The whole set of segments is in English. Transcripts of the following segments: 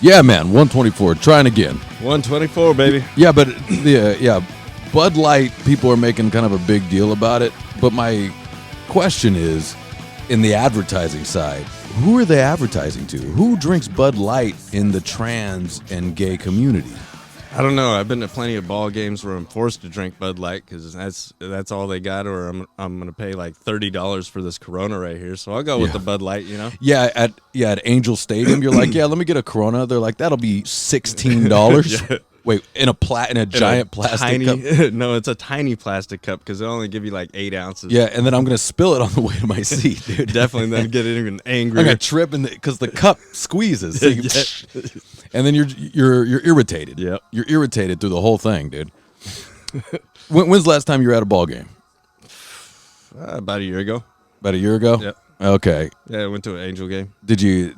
Yeah, man, 124. Trying again. 124, baby. Yeah, but Bud Light, people are making kind of a big deal about it. But my question is, in the advertising side, who are they advertising to? Who drinks Bud Light in the trans and gay community? I don't know. I've been to plenty of ball games where I'm forced to drink Bud Light because that's all they got, or I'm gonna pay like $30 for this Corona right here. So I'll go with the Bud Light. You know? Yeah, at Angel Stadium, you're like, yeah, let me get a Corona. They're like, that'll be $16. Yeah. Wait, in a giant plastic cup? No, it's a tiny plastic cup because they only give you like 8 ounces. Yeah, and then I'm gonna spill it on the way to my seat, dude. Definitely, then get even angry. I'm gonna trip because the cup squeezes, so and then you're irritated. Yep. You're irritated through the whole thing, dude. When's the last time you were at a ball game? About a year ago. About a year ago? Yep. Okay. Yeah, I went to an Angel game. Did you?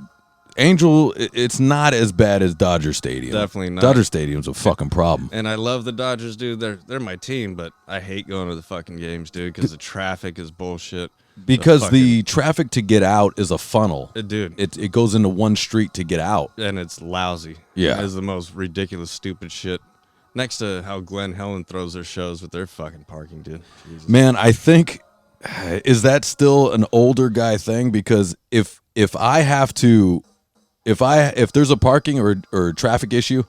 Angel, it's not as bad as Dodger Stadium. Definitely not. Dodger Stadium's a fucking problem. And I love the Dodgers, dude. They're my team, but I hate going to the fucking games, dude, because the traffic is bullshit. Because the traffic to get out is a funnel. Dude. It goes into one street to get out. And it's lousy. Yeah. It's the most ridiculous, stupid shit. Next to how Glen Helen throws their shows with their fucking parking, dude. Jesus. Man, I think, is that still an older guy thing? Because if I have to... If there's a parking or traffic issue,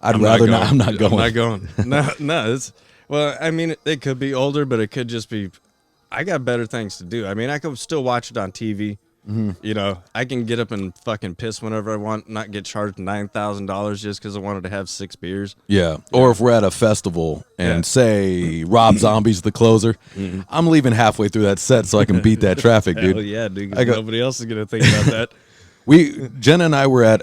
I'm not going. I'm not going. No. Well, I mean, it could be older, but it could just be. I got better things to do. I mean, I could still watch it on TV. Mm-hmm. You know, I can get up and fucking piss whenever I want, not get charged $9,000 just because I wanted to have 6 beers. Yeah. Or if we're at a festival and say Rob Zombie's the closer, I'm leaving halfway through that set so I can beat that traffic, dude. Hell yeah, dude. Nobody else is gonna think about that. Jenna and I were at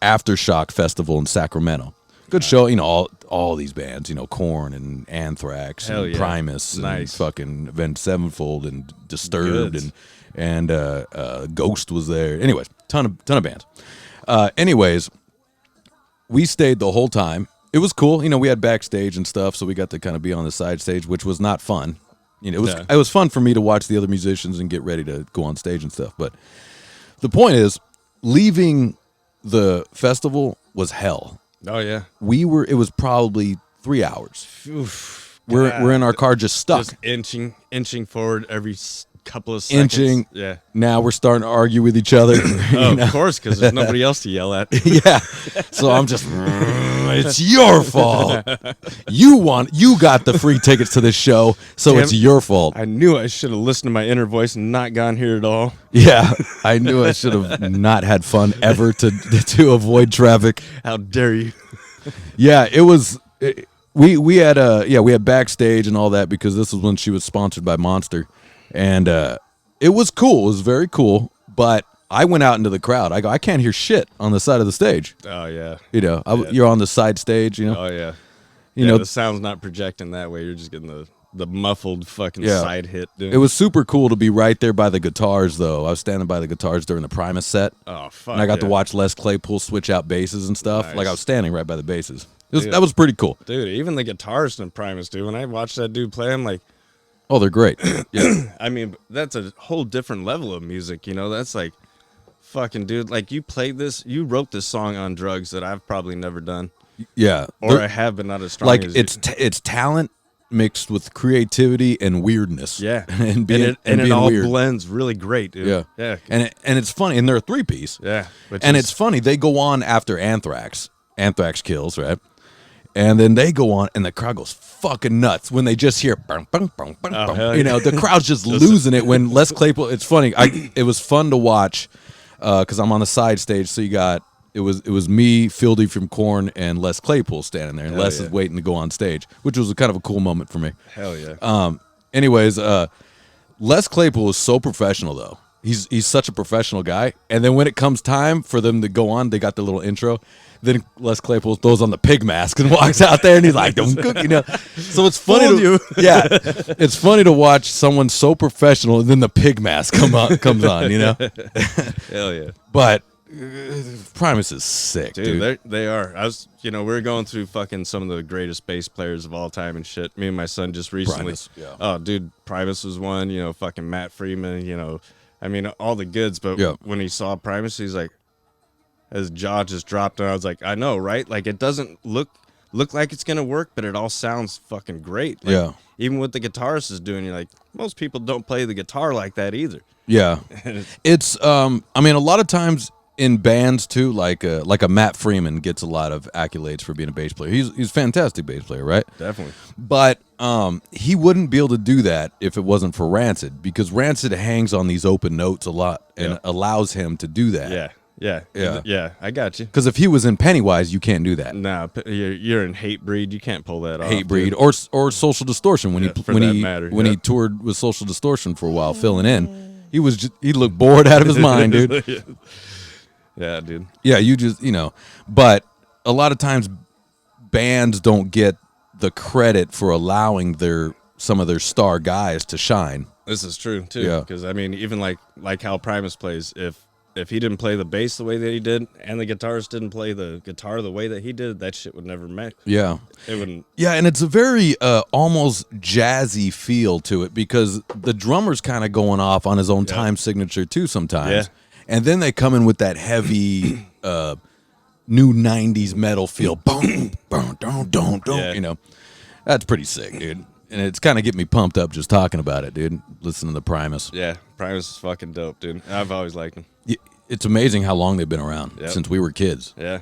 Aftershock Festival in Sacramento. Good show, you know, all these bands, you know, Korn and Anthrax and Primus and fucking Avenged Sevenfold and Disturbed and Ghost was there. Anyways, ton of bands. Anyways, we stayed the whole time. It was cool, you know. We had backstage and stuff, so we got to kind of be on the side stage, which was not fun. You know, it was fun for me to watch the other musicians and get ready to go on stage and stuff. But the point is, leaving the festival was hell. Oh yeah, it was probably 3 hours. Oof, we're in our car just stuck, just inching forward every couple of seconds. Yeah. Now we're starting to argue with each other. Of course, because there's nobody else to yell at. Yeah. So I'm just, it's your fault. You got the free tickets to this show, so it's your fault. I knew I should have listened to my inner voice and not gone here at all. Yeah. I knew I should have not had fun ever to avoid traffic. How dare you? Yeah, it was. We had backstage and all that because this was when she was sponsored by Monster. And it was cool. It was very cool. But I went out into the crowd. I go, I can't hear shit on the side of the stage. Oh, yeah. You know, you're on the side stage, you know. Oh, yeah. You know, the sound's not projecting that way. You're just getting the muffled fucking side hit. Dude. It was super cool to be right there by the guitars, though. I was standing by the guitars during the Primus set. Oh, fuck. And I got to watch Les Claypool switch out basses and stuff. Nice. Like, I was standing right by the basses. That was pretty cool. Dude, even the guitarist in Primus, dude, when I watched that dude play, I'm like, oh, they're great. Yeah. I mean, that's a whole different level of music, you know? That's like, fucking, dude, like, you wrote this song on drugs that I've probably never done. Yeah. Or I have, but not as strong like, as it's talent mixed with creativity and weirdness. Yeah. and it all weird. blends really great, dude. Yeah. Yeah. And it's funny, and they're a 3-piece. Yeah. It's funny, they go on after Anthrax. Anthrax kills, right? And then they go on, and the crowd goes fucking nuts when they just hear, bum, bum, bum, bum, bum. You know, the crowd's just losing it when Les Claypool. It's funny. It was fun to watch because I'm on the side stage. So it was me, Fieldy from Korn, and Les Claypool standing there, and Les is waiting to go on stage, which was kind of a cool moment for me. Hell yeah. Anyways, Les Claypool is so professional though. He's such a professional guy. And then when it comes time for them to go on, they got the little intro. Then Les Claypool throws on the pig mask and walks out there, and he's like, "Don't cook," you know. So it's funny it's funny to watch someone so professional, and then the pig mask comes on, you know. Hell yeah. But Primus is sick, dude. They are. We were going through fucking some of the greatest bass players of all time and shit. Me and my son just recently. Primus, yeah. Oh, dude, Primus was one. You know, fucking Matt Freeman. You know, I mean, all the goods. But when he saw Primus, he's like, his jaw just dropped, and I was like, I know, right? Like, it doesn't look like it's gonna work, but it all sounds fucking great. Like, yeah. Even what the guitarist is doing, you're like, most people don't play the guitar like that either. Yeah. It's I mean, a lot of times in bands too, like a Matt Freeman gets a lot of accolades for being a bass player. He's a fantastic bass player, right? Definitely. But he wouldn't be able to do that if it wasn't for Rancid, because Rancid hangs on these open notes a lot and allows him to do that. Yeah. I got you. Because if he was in Pennywise, you can't do that. No, you're in Hatebreed. You can't pull that off. Hatebreed or Social Distortion when he toured with Social Distortion for a while, filling in. He looked bored out of his mind, dude. Yeah, dude. Yeah, but a lot of times bands don't get the credit for allowing some of their star guys to shine. This is true too, because I mean, even like how Primus plays, if he didn't play the bass the way that he did, and the guitarist didn't play the guitar the way that he did, that shit would never match. Yeah, it wouldn't. Yeah, and it's a very almost jazzy feel to it, because the drummer's kind of going off on his own time signature too sometimes. Yeah. And then they come in with that heavy new 90s metal feel. Boom, boom, don't. That's pretty sick, dude. And it's kind of getting me pumped up just talking about it, dude. Listening to Primus. Yeah, Primus is fucking dope, dude. I've always liked him. It's amazing how long they've been around, since we were kids. Yeah.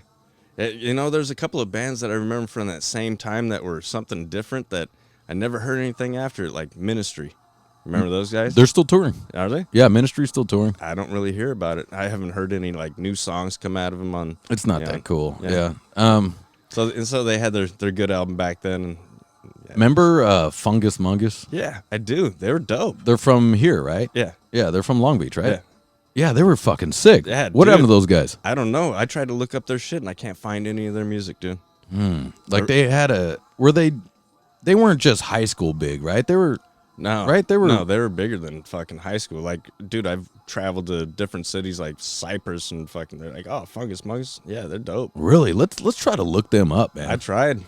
There's a couple of bands that I remember from that same time that were something different that I never heard anything after, like Ministry. Remember those guys? They're still touring. Are they? Yeah, Ministry's still touring. I don't really hear about it. I haven't heard any like new songs come out of them on. It's not that cool. Yeah. So they had their good album back then. And, remember Fungus Mungus? Yeah, I do. They were dope. They're from here, right? Yeah. Yeah, they're from Long Beach, right? Yeah. Yeah, they were fucking sick. Yeah, what happened to those guys? I don't know. I tried to look up their shit and I can't find any of their music, dude. Like they had they weren't just high school big, right? They were. No, right? They were bigger than fucking high school. Like, dude, I've traveled to different cities like Cyprus and fucking. They're like, oh, Fungus Mungus, yeah, they're dope. Really? Let's try to look them up, man. I tried.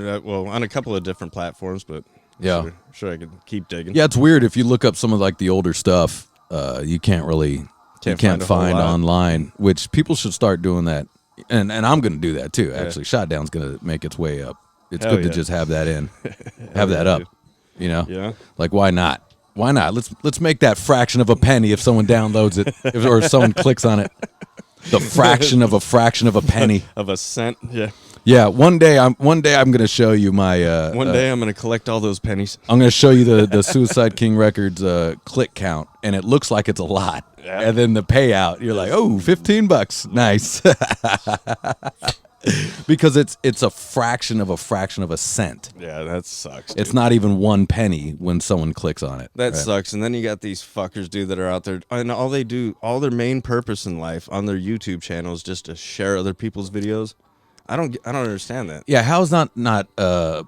Well, on a couple of different platforms, but sure I could keep digging. Yeah, it's weird if you look up some of like the older stuff. You can't find online, which people should start doing that, and I'm gonna do that too. Actually, Shotdown's gonna make its way up. It's good to just have that up. Dude. You know, like why not? Why not? Let's make that fraction of a penny if someone downloads it or if someone clicks on it. The fraction of a penny of a cent. Yeah. Yeah. One day I'm gonna show you my. One day I'm gonna collect all those pennies. I'm gonna show you the Suicide King Records click count, and it looks like it's a lot. Yeah. And then the payout, you're like, oh, $15, nice. Because it's a fraction of a cent. Yeah, that sucks. Dude. It's not even 1 penny when someone clicks on it. That sucks. And then you got these fuckers, dude, that are out there, and all their main purpose in life on their YouTube channel is just to share other people's videos. I don't understand that. Yeah, how's not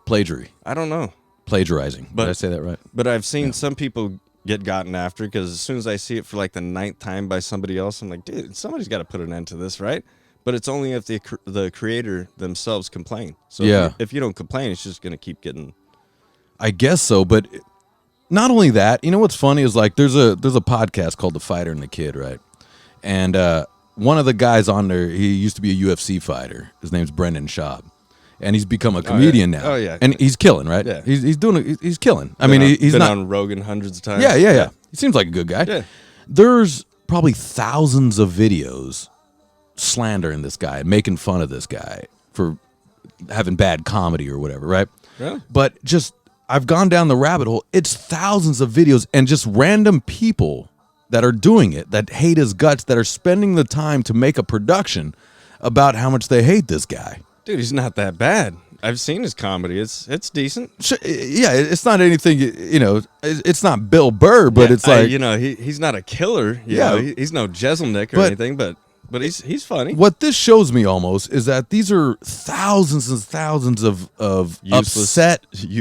plagiary? I don't know. Plagiarizing. Did I say that right? But I've seen some people get gotten after, because as soon as I see it for like the 9th time by somebody else, I'm like, dude, somebody's got to put an end to this, right? But it's only if the creator themselves complain. So if you don't complain, it's just going to keep getting. I guess so, but not only that. You know what's funny is like there's a podcast called The Fighter and the Kid, right? And one of the guys on there, he used to be a UFC fighter. His name's Brendan Schaub, and he's become a comedian now. Oh yeah, and he's killing, right? Yeah, he's killing. I mean, he's been not on Rogan hundreds of times. Yeah. He seems like a good guy. Yeah. There's probably thousands of videos slandering this guy, making fun of this guy for having bad comedy or whatever, right? Yeah. But I've gone down the rabbit hole. It's thousands of videos and just random people that are doing it, that hate his guts, that are spending the time to make a production about how much they hate this guy. Dude, he's not that bad. I've seen his comedy. It's decent. Yeah, it's not anything, it's not Bill Burr, but it's like... he's not a killer. He's no Jeselnik or anything, but he's funny. What this shows me almost is that these are thousands and thousands of useless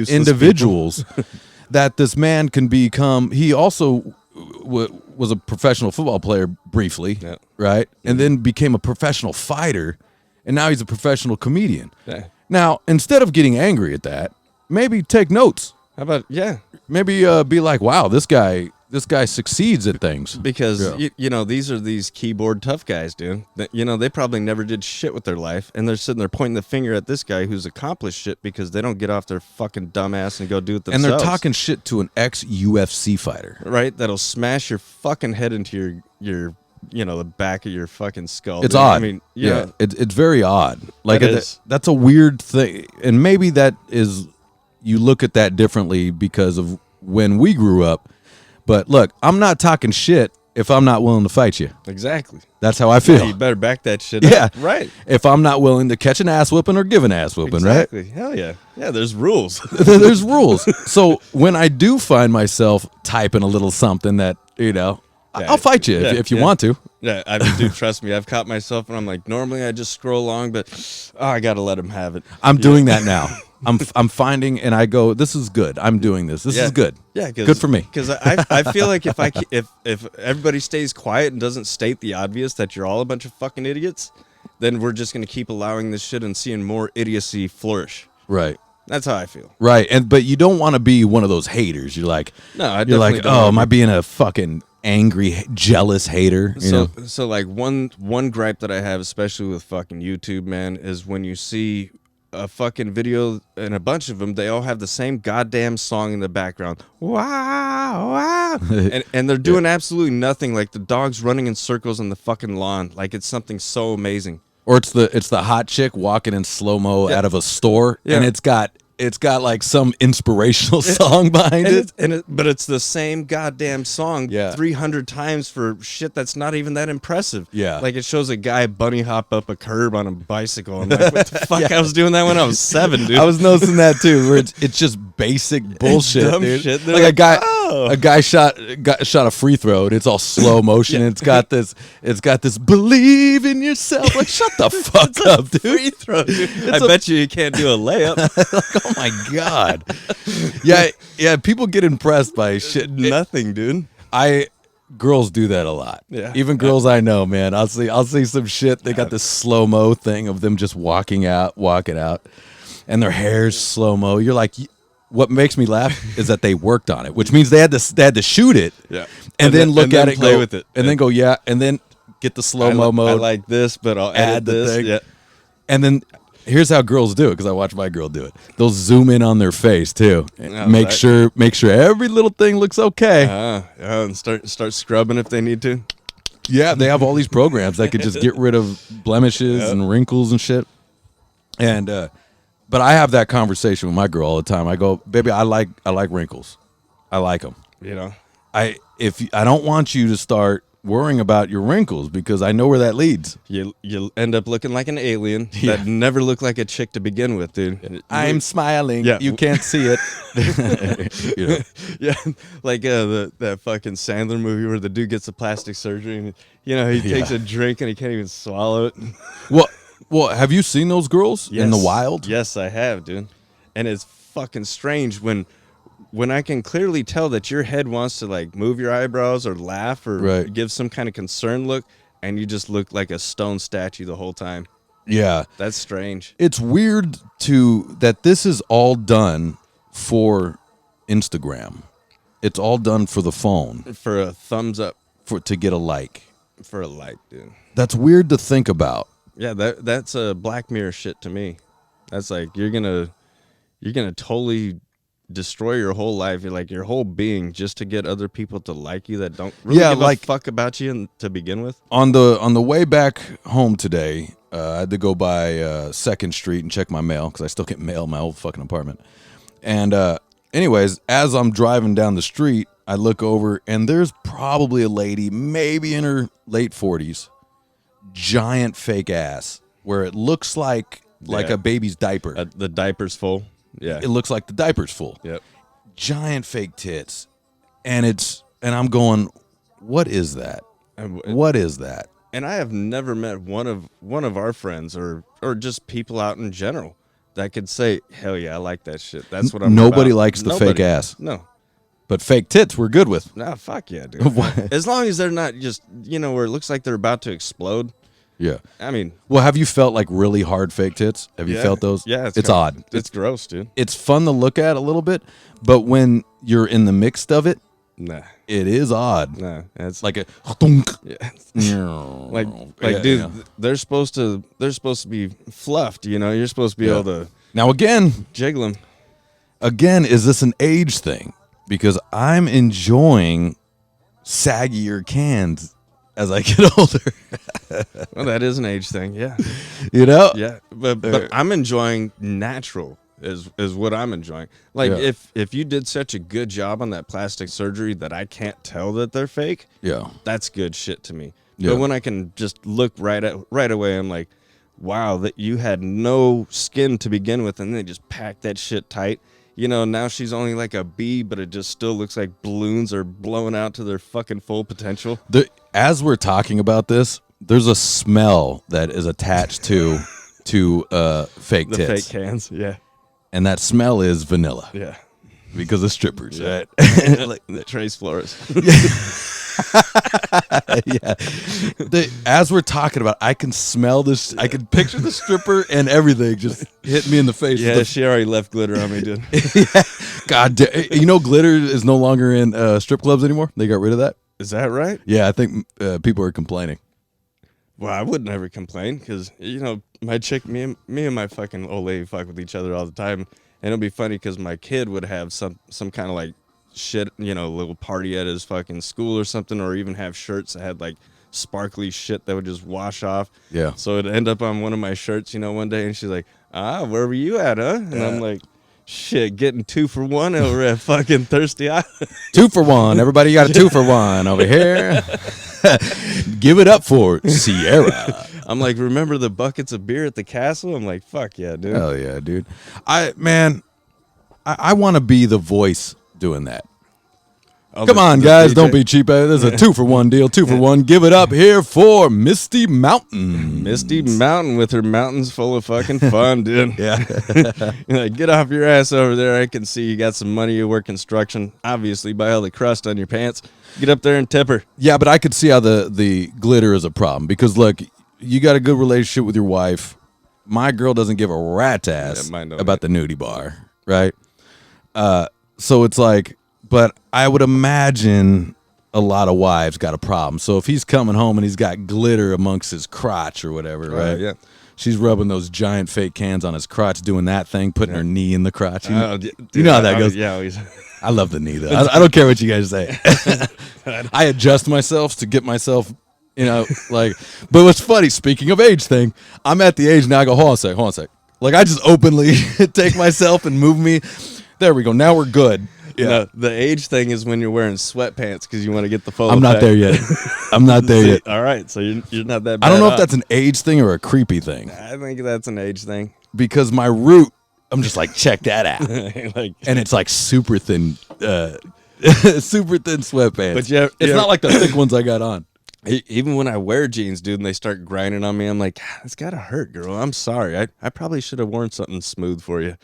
individuals that this man can become. He also was a professional football player briefly, right? And then became a professional fighter, and now he's a professional comedian. Yeah. Now, instead of getting angry at that, maybe take notes. How about, Maybe be like, wow, this guy this guy succeeds at things. Because, you know, these keyboard tough guys, dude. That, you know, they probably never did shit with their life. And they're sitting there pointing the finger at this guy who's accomplished shit because they don't get off their fucking dumb ass and go do it themselves. And they're talking shit to an ex-UFC fighter. Right? That'll smash your fucking head into your you know, the back of your fucking skull. It's odd. I mean, it's very odd. Like, that's a weird thing. And maybe that is, you look at that differently because of when we grew up. But look, I'm not talking shit if I'm not willing to fight you. Exactly. That's how I feel. Yeah, you better back that shit up. Yeah. Right. If I'm not willing to catch an ass whooping or give an ass whooping, exactly. Right? Hell yeah. Yeah, there's rules. There's rules. So when I do find myself typing a little something that, you know, I'll fight you if you want to. Yeah, I mean, dude, trust me. I've caught myself, and I'm like, normally I just scroll along, but I gotta let him have it. I'm doing that now. I'm finding, and I go, this is good. I'm doing this. This is good. Yeah, good for me. Because I feel like if everybody stays quiet and doesn't state the obvious that you're all a bunch of fucking idiots, then we're just gonna keep allowing this shit and seeing more idiocy flourish. Right. That's how I feel. Right, but you don't want to be one of those haters. You're like, you're like, oh, am I being a fucking angry, jealous hater? So like one gripe that I have, especially with fucking YouTube, man, is when you see a fucking video and a bunch of them, they all have the same goddamn song in the background. Wow, wow, and they're doing absolutely nothing. Like the dog's running in circles on the fucking lawn, like it's something so amazing. Or it's the hot chick walking in slow-mo out of a store, and it's got like some inspirational song behind it. But it's the same goddamn song 300 times for shit that's not even that impressive. Yeah. Like it shows a guy bunny hop up a curb on a bicycle. I'm like, what the fuck? I was doing that when I was 7, dude. I was noticing that too, where it's just basic bullshit, dumb dude. Shit. Like a guy shot a free throw, and it's all slow motion. And it's got this believe in yourself. Like, shut the fuck up, dude. Free throw, dude. I bet you can't do a layup. Like, oh my god. Yeah. People get impressed by shit. Nothing, dude. Girls do that a lot. Yeah. Even girls I know, man. I'll see some shit. They got this slow mo thing of them just walking out, and their hair's slow mo. You're like, what makes me laugh is that they worked on it, which means they had to shoot it. Yeah. And then look at it, play with it, and then go and then get the slow mo mode. I like this, but I'll add the this. thing. Yeah. And then here's how girls do it, because I watch my girl do it. They'll zoom in on their face too, make sure every little thing looks okay. And start scrubbing if they need to. Yeah, they have all these programs that could just get rid of blemishes and wrinkles and shit. And but I have that conversation with my girl all the time. I go, baby, I like wrinkles. I like them. You know, I don't want you to start worrying about your wrinkles, because I know where that leads. You'll end up looking like an alien that never looked like a chick to begin with, dude. I'm smiling. Yeah. You can't see it. You know? Yeah, like that fucking Sandler movie where the dude gets the plastic surgery and he takes a drink and he can't even swallow it. Well, have you seen those girls in the wild? Yes, I have, dude. And it's fucking strange when I can clearly tell that your head wants to like move your eyebrows or laugh or give some kind of concerned look, and you just look like a stone statue the whole time. Yeah. That's strange. It's weird that this is all done for Instagram. It's all done for the phone. For a thumbs up. To get a like. For a like, dude. That's weird to think about. Yeah, that's a Black Mirror shit to me. That's like you're gonna totally destroy your whole life, like your whole being, just to get other people to like you that don't really give a fuck about you to begin with. On the way back home today, I had to go by 2nd Street and check my mail, because I still get mail in my old fucking apartment. And anyways, as I'm driving down the street, I look over, and there's probably a lady, maybe in her late 40s, giant fake ass, where it looks like a baby's diaper. The diaper's full. Yeah. It looks like the diaper's full. Yep. Giant fake tits. And I'm going, what is that? What is that? And I have never met one of our friends or just people out in general that could say, hell yeah, I like that shit. That's what I'm Nobody about. likes the fake ass. No. But fake tits we're good with. Nah, fuck yeah, dude. As long as they're not just, where it looks like they're about to explode. Yeah. I mean. Well, have you felt like really hard fake tits? Have you felt those? Yeah. It's odd. It's gross, dude. It's fun to look at a little bit, but when you're in the mix of it, Nah. It is odd. Nah. It's like a dude, they're supposed to be fluffed, you know. You're supposed to be able to now again jiggle them. Again, is this an age thing? Because I'm enjoying saggier cans as I get older. Well, that is an age thing, yeah. You know? Yeah, but I'm enjoying natural is what I'm enjoying. Like if you did such a good job on that plastic surgery that I can't tell that they're fake, that's good shit to me. But when I can just look right away, I'm like, wow, that you had no skin to begin with, and they just packed that shit tight. You know, now she's only like a B, but it just still looks like balloons are blowing out to their fucking full potential. As we're talking about this, there's a smell that is attached to fake tits. The fake cans, yeah. And that smell is vanilla. Yeah. Because of strippers, right? Like the Trace Flores. Yeah. As we're talking about, I can smell this. I can picture the stripper and everything just hit me in the face. Yeah, she already left glitter on me, dude. Yeah. God damn. You know, glitter is no longer in strip clubs anymore. They got rid of that. Is that right? Yeah, I think people are complaining. Well, I would never complain because, you know, my chick, me and my fucking old lady fuck with each other all the time. And it'll be funny because my kid would have some kind of like shit, you know, little party at his fucking school or something, or even have shirts that had like sparkly shit that would just wash off. Yeah. So it'd end up on one of my shirts, you know, one day, and she's like, where were you at, huh? And I'm like, shit, getting 2 for 1 over at fucking Thirsty Island. 2 for 1. Everybody got a 2 for 1 over here. Give it up for Sierra. I'm like, remember the buckets of beer at the castle? I'm like, fuck yeah, dude. Hell yeah, dude. I want to be the voice doing that. Come on, guys, don't be cheap. There's a 2 for 1 deal. 2 for 1. Give it up here for Misty Mountain. Misty Mountain with her mountains full of fucking fun, dude. Yeah. You're like, get off your ass over there. I can see you got some money. You work construction, obviously, by all the crust on your pants. Get up there and tip her. Yeah, but I could see how the glitter is a problem because, look, you got a good relationship with your wife. My girl doesn't give a rat's ass about the nudie bar, right? So it's like, but I would imagine a lot of wives got a problem. So if he's coming home and he's got glitter amongst his crotch or whatever, right? Yeah. She's rubbing those giant fake cans on his crotch, doing that thing, putting her knee in the crotch. You know, dude, you know how that goes. Yeah, always. I love the knee, though. I don't care what you guys say. I adjust myself to get myself, you know, like. But what's funny, speaking of age thing, I'm at the age now, I go, hold on a sec. Like, I just openly take myself and move me. There we go. Now we're good. Yeah. No, the age thing is when you're wearing sweatpants because you want to get the full I'm effect. not there yet. I'm not there yet. All right, so you're not that bad. I don't know if that's an age thing or a creepy thing. I think that's an age thing. Because my root, I'm just like, check that out. Like, and it's like super thin sweatpants. But yeah, it's not like the thick ones I got on. Even when I wear jeans, dude, and they start grinding on me, I'm like, it's gotta hurt, girl. I'm sorry. I probably should have worn something smooth for you.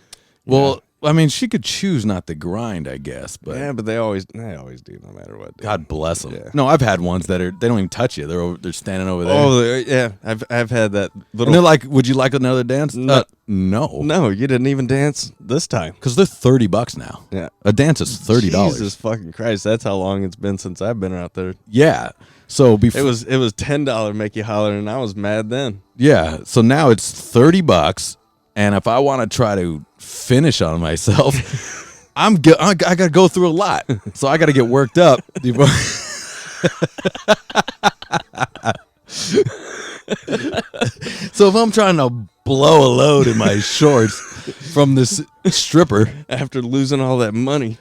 Well, I mean, she could choose not to grind, I guess. But yeah, but they always do, no matter what. Dude. God bless them. Yeah. No, I've had ones that they don't even touch you. They're standing over there. Oh, yeah, I've had that little. And they're like, "Would you like another dance?" No, no, you didn't even dance this time because they're $30 now. Yeah, a dance is $30. Jesus fucking Christ, that's how long it's been since I've been out there. Yeah, so before it was $10 make you holler, and I was mad then. Yeah, so now it's $30. And if I want to try to finish on myself, I got to go through a lot. So I got to get worked up. So if I'm trying to blow a load in my shorts from this stripper after losing all that money.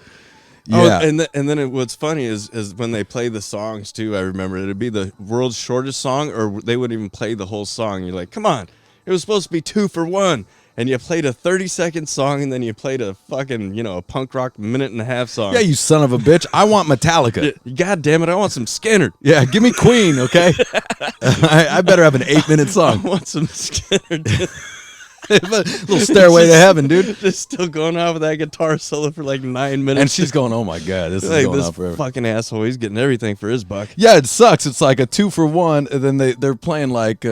Yeah. Oh, and then what's funny is when they play the songs too, I remember it'd be the world's shortest song, or they wouldn't even play the whole song. You're like, come on, it was supposed to be 2 for 1. And you played a 30-second song, and then you played a fucking, a punk rock minute-and-a-half song. Yeah, you son of a bitch. I want Metallica. God damn it, I want some Skinner. Yeah, give me Queen, okay? I better have an 8-minute song. I want some Skinner. Little stairway to heaven, dude. Just still going on with that guitar solo for like 9 minutes. And she's going, oh my God, this is like, going this on forever. Fucking asshole, he's getting everything for his buck. Yeah, it sucks. It's like a 2-for-1, and then they're playing like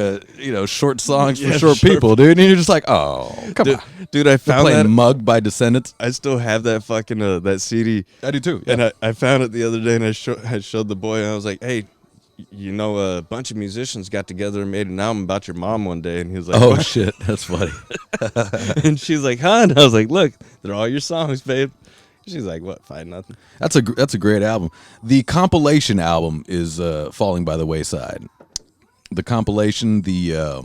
short songs for short people, dude. And you're just like, oh, come on, dude. I found playing that Mugged by Descendants. I still have that fucking that CD. I do too. Yeah. And I found it the other day, and I showed the boy, and I was like, hey. A bunch of musicians got together and made an album about your mom one day, and he was like, "Oh shit, that's funny." And she's like, "Huh?" And I was like, "Look, they're all your songs, babe." She's like, "What? 5-0." That's a great album. The compilation album is falling by the wayside. The compilation, the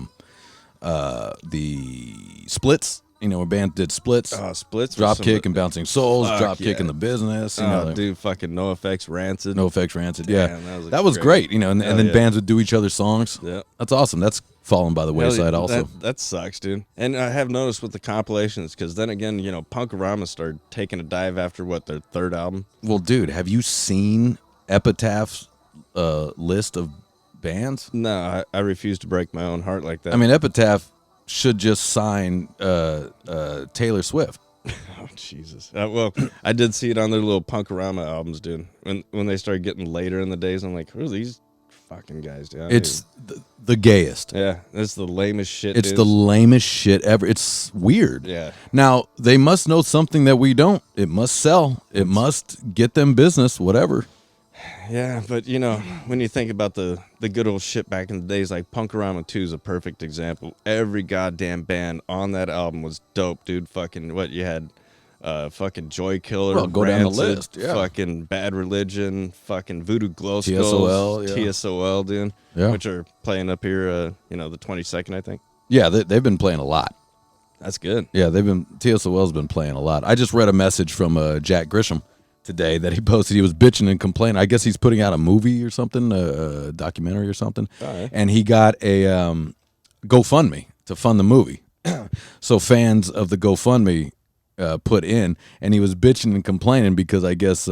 splits. A band did Splits. Splits. Dropkick and Bouncing Souls. Dropkick in the Business. Dude, fucking NoFX Rancid. NoFX Rancid. Yeah, damn, that was great. And then bands would do each other's songs. Yeah, that's awesome. That's fallen by the wayside also. That sucks, dude. And I have noticed with the compilations, because then again, Punk-O-Rama started taking a dive after their third album. Well, dude, have you seen Epitaph's list of bands? No, I refuse to break my own heart like that. I mean, Epitaph should just sign Taylor Swift. Oh Jesus! Well, I did see it on their little Punk-O-Rama albums, dude. When they started getting later in the days, I'm like, who are these fucking guys, dude? It's the gayest. Yeah, it's the lamest shit. It's the lamest shit ever. It's weird. Yeah. Now they must know something that we don't. It must sell. It must get them business. Whatever. Yeah, but when you think about the good old shit back in the days, like Punk-O-Rama 2 is a perfect example. Every goddamn band on that album was dope, dude. Fucking what you had, fucking Joy Killer, well, go Rancid, down the list. Yeah. Fucking Bad Religion, fucking Voodoo Glow TSOL, Skulls, TSOL, dude. Yeah. Which are playing up here, the 22nd, I think. Yeah, they've been playing a lot. That's good. Yeah, TSOL's been playing a lot. I just read a message from Jack Grisham today that he posted. He was bitching and complaining. I guess he's putting out a movie or something, a documentary or something. Right. And he got a GoFundMe to fund the movie. So fans of the GoFundMe put in, and he was bitching and complaining because I guess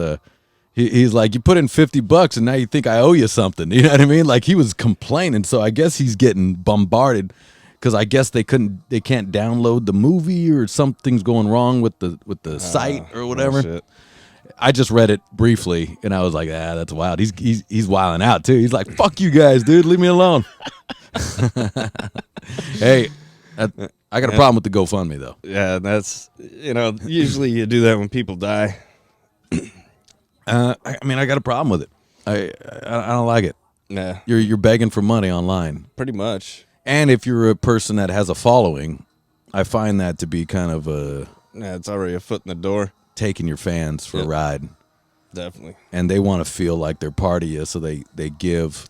he's like, you put in $50 and now you think I owe you something. You know what I mean? Like he was complaining. So I guess he's getting bombarded because I guess they can't download the movie or something's going wrong with the site or whatever. Shit. I just read it briefly, and I was like, that's wild. He's wilding out, too. He's like, fuck you guys, dude. Leave me alone. Hey, I got a problem with the GoFundMe, though. Yeah, that's, usually you do that when people die. I got a problem with it. I don't like it. Nah. You're begging for money online. Pretty much. And if you're a person that has a following, I find that to be kind of it's already a foot in the door. Taking your fans for a ride. Definitely. And they want to feel like they're part of you, so they give,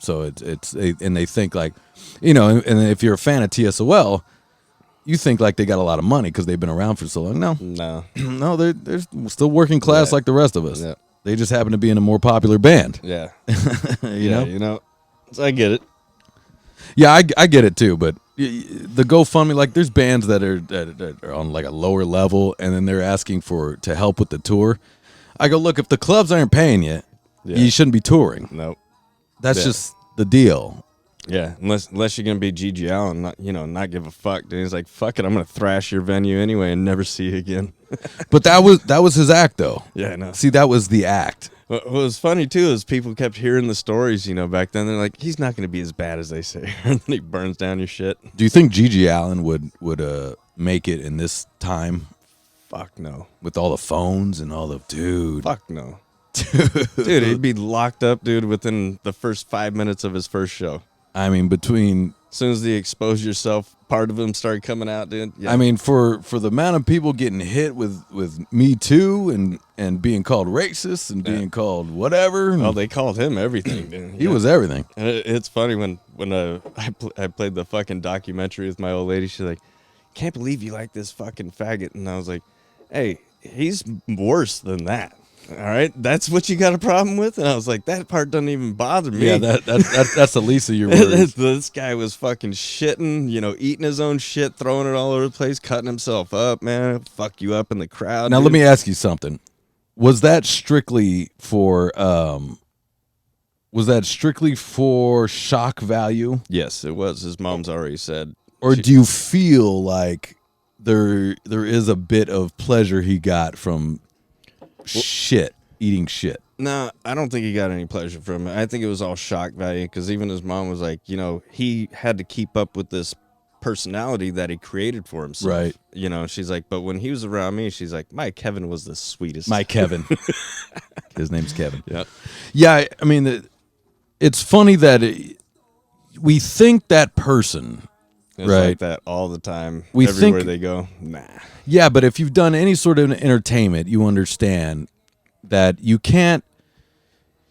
So and they think like, and if you're a fan of TSOL, you think like they got a lot of money because they've been around for so long. No, they're still working class like the rest of us. Yeah. They just happen to be in a more popular band. Yeah. you know? So I get it. Yeah, I get it too, but the GoFundMe, like there's bands that are on like a lower level, and then they're asking to help with the tour. I go, look, if the clubs aren't paying you, you shouldn't be touring. Nope. That's just the deal. Yeah, unless you're gonna be G.G. Allen, not give a fuck. Dude, he's like, fuck it, I'm gonna thrash your venue anyway and never see you again. But that was his act, though. Yeah, I know. See, that was the act. What was funny too is people kept hearing the stories, back then. They're like, he's not gonna be as bad as they say, and then he burns down your shit. Do you think G.G. Allen would make it in this time? Fuck no. With all the phones and all the dude. Fuck no. Dude, he'd be locked up, dude, within the first 5 minutes of his first show. I mean, between as soon as the expose yourself part of him started coming out, dude. Yeah. I mean, for the amount of people getting hit with Me Too and being called racist and being called whatever. Oh, they called him everything, dude. He was everything. And it's funny when I played the fucking documentary with my old lady. She's like, "Can't believe you like this fucking faggot," and I was like, "Hey, he's worse than that." All right, that's what you got a problem with? And I was like, that part doesn't even bother me. Yeah, that's the least of your worries. This guy was fucking shitting, eating his own shit, throwing it all over the place, cutting himself up, man. Fuck you up in the crowd. Now, dude. Let me ask you something. Was that strictly for shock value? Yes, it was. His mom's already said Or do you feel like there is a bit of pleasure he got from eating shit? No, I don't think he got any pleasure from it. I think it was all shock value because even his mom was like, he had to keep up with this personality that he created for himself. Right. She's like, but when he was around me, she's like, my Kevin was the sweetest. My Kevin. His name's Kevin. Yeah. Yeah, I mean, it's funny that we think that person... It's right. like that all the time. Everywhere they go. Nah. Yeah, but if you've done any sort of entertainment, you understand that you can't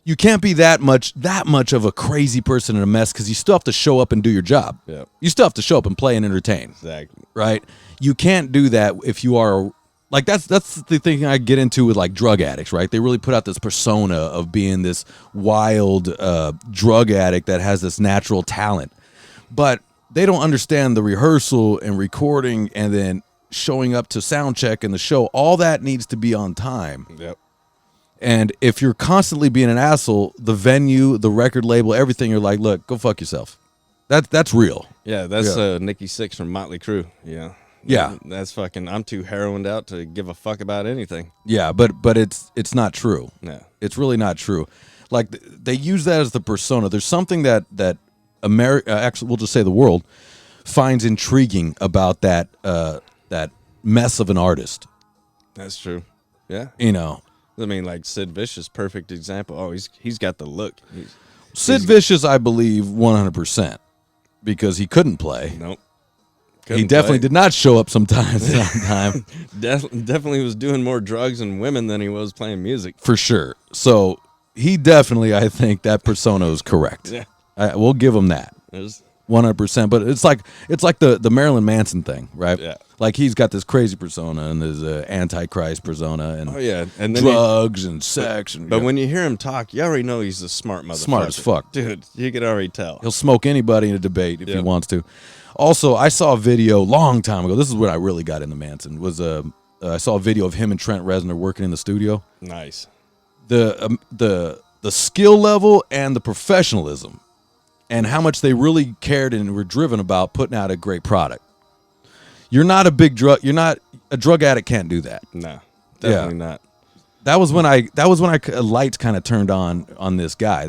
be that much of a crazy person and a mess because you still have to show up and do your job. Yep. You still have to show up and play and entertain. Exactly. Right? You can't do that if you are like that's the thing I get into with like drug addicts, right? They really put out this persona of being this wild drug addict that has this natural talent. But they don't understand the rehearsal and recording and then showing up to sound check and the show. All that needs to be on time. Yep. And if you're constantly being an asshole, the venue, the record label, everything, you're like, look, go fuck yourself. That's real. Yeah, that's Nikki Sixx from Motley Crue. Yeah. Yeah. That's fucking, I'm too heroined out to give a fuck about anything. Yeah, but it's not true. No. It's really not true. Like, they use that as the persona. There's something that America, actually, we'll just say the world, finds intriguing about that mess of an artist. That's true. Yeah. I mean, like Sid Vicious, perfect example. Oh, he's got the look. Sid Vicious, I believe, 100%, because he couldn't play. Nope. He definitely did not show up sometimes on time. Definitely was doing more drugs and women than he was playing music. For sure. So he definitely, I think, that persona is correct. Yeah. We'll give him that. 100%. But it's like the Marilyn Manson thing, right? Yeah. Like he's got this crazy persona and this antichrist persona and and then drugs and sex. But when you hear him talk, you already know he's a smart motherfucker. Smart as fuck. Dude, you can already tell. He'll smoke anybody in a debate if he wants to. Also, I saw a video long time ago. This is when I really got into Manson. I saw a video of him and Trent Reznor working in the studio. Nice. The skill level and the professionalism and how much they really cared and were driven about putting out a great product. You're not a drug addict can't do that. No, definitely not. That was when lights kind of turned on this guy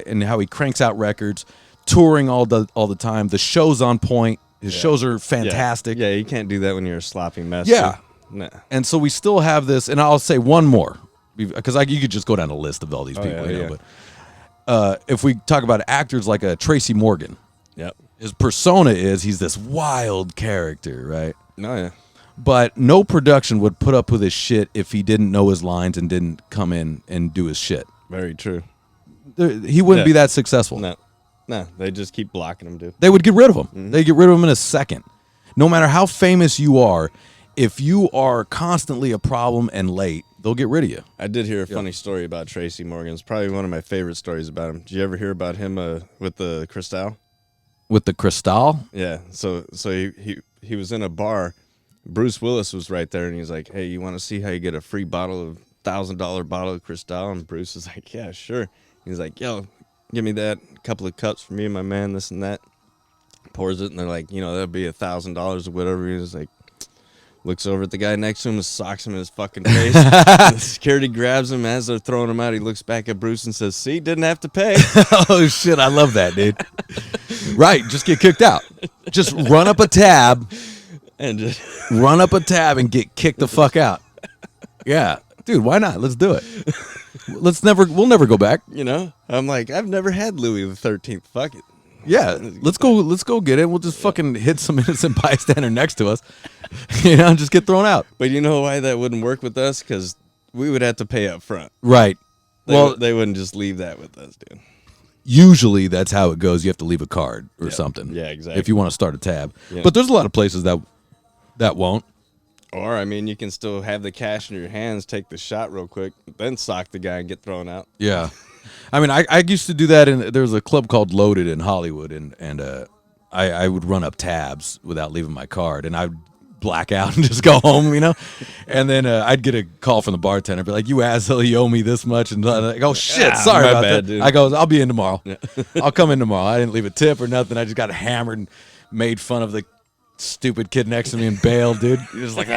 and how he cranks out records, touring all the time. The show's on point. His shows are fantastic. Yeah, you can't do that when you're a sloppy mess. Yeah. Nah. And so we still have this, and I'll say one more because you could just go down a list of all these people. But if we talk about actors like Tracy Morgan, his persona is he's this wild character, right? Oh, yeah. But no production would put up with his shit if he didn't know his lines and didn't come in and do his shit. Very true. He wouldn't be that successful. No, they just keep blocking him, dude. They would get rid of him. Mm-hmm. They get rid of him in a second. No matter how famous you are, if you are constantly a problem and late, they'll get rid of you. I did hear a funny story about Tracy Morgan. It's probably one of my favorite stories about him. Did you ever hear about him with the Cristal? With the Cristal? Yeah. So he was in a bar. Bruce Willis was right there, and he's like, "Hey, you want to see how you get a free $1,000 bottle of Cristal?" And Bruce is like, "Yeah, sure." He's like, "Yo, give me that. A couple of cups for me and my man, this and that." Pours it, and they're like, that'll be $1,000 or whatever. He's like, looks over at the guy next to him and socks him in his fucking face. And the security grabs him as they're throwing him out. He looks back at Bruce and says, "See, didn't have to pay." Oh, shit. I love that, dude. Right. Just get kicked out. Just run up a tab. Run up a tab and get kicked the fuck out. Yeah. Dude, why not? Let's do it. We'll never go back. I'm like, I've never had Louis the 13th. Fuck it. Yeah, let's go get it. We'll just fucking hit some innocent bystander next to us, and just get thrown out. But you know why that wouldn't work with us? Because we would have to pay up front. Right. They wouldn't just leave that with us, dude. Usually that's how it goes. You have to leave a card or something. Yeah, exactly. If you want to start a tab. Yeah. But there's a lot of places that won't. Or, I mean, you can still have the cash in your hands, take the shot real quick, then sock the guy and get thrown out. Yeah. I mean, I used to do that, and there was a club called Loaded in Hollywood, and I would run up tabs without leaving my card, and I'd black out and just go home, and then I'd get a call from the bartender, be like, "You asshole, you owe me this much," and I'm like, "Oh shit, sorry about that." Dude. I go, "I'll be in tomorrow. Yeah. I'll come in tomorrow." I didn't leave a tip or nothing. I just got hammered and made fun of the stupid kid next to me and bailed, dude. He was like, oh,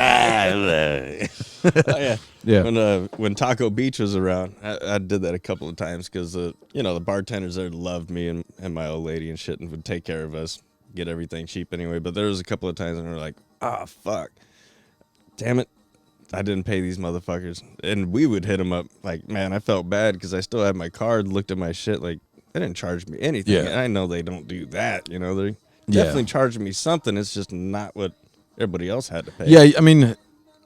yeah. Yeah. When Taco Beach was around, I did that a couple of times because, the bartenders there loved me and my old lady and shit and would take care of us, get everything cheap anyway. But there was a couple of times when we were like, oh, fuck. Damn it. I didn't pay these motherfuckers. And we would hit them up like, man, I felt bad because I still had my card, looked at my shit like, they didn't charge me anything. Yeah. And I know they don't do that. They're definitely charging me something. It's just not what everybody else had to pay. Yeah, I mean,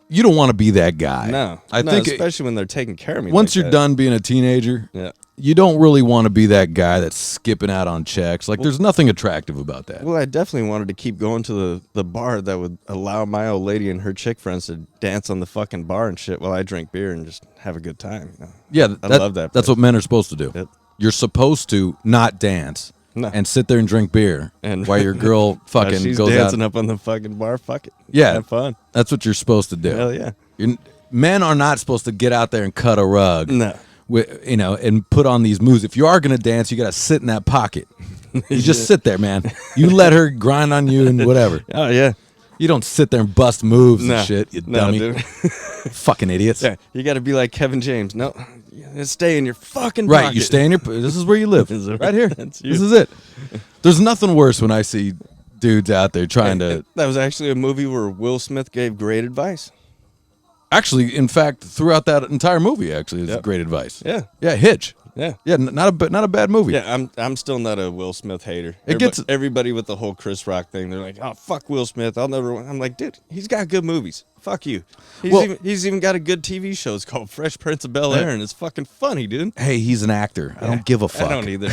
you don't want to be that guy. No. I think especially when they're taking care of me. Once like you're that. done being a teenager, Yeah. you don't really want to be that guy that's skipping out on checks. Like, there's nothing attractive about that. Well, I definitely wanted to keep going to the bar that would allow my old lady and her chick friends to dance on the fucking bar and shit while I drink beer and just have a good time. Yeah, I love that. That's what men are supposed to do. Yep. You're supposed to not dance and sit there and drink beer and while your girl fucking she's goes dancing out. up on the fucking bar. Fuck it. Yeah, have fun. That's what you're supposed to do. Hell yeah. Men are not supposed to get out there and cut a rug. No. And put on these moves. If you are gonna dance, you gotta sit in that pocket. You just sit there, man. You let her grind on you and whatever. Oh yeah. You don't sit there and bust moves and shit. You dummy. Dude. Fucking idiots. Yeah, you got to be like Kevin James. No, stay in your fucking right. pocket. You stay in your. This is where you live. Right here. That's you. This is it. There's nothing worse when I see dudes out there trying to. That was actually a movie where Will Smith gave great advice. Actually, in fact, throughout that entire movie, actually, is great advice. Yeah. Yeah. Hitch. Yeah. Yeah. Not a bad movie. Yeah. I'm still not a Will Smith hater. Gets everybody with the whole Chris Rock thing. They're like, oh fuck Will Smith. I'll never. I'm like, dude, he's got good movies. Fuck you. He's even got a good TV show. It's called Fresh Prince of Bel-Air, and it's fucking funny, dude. Hey, he's an actor. I don't give a fuck. I don't either.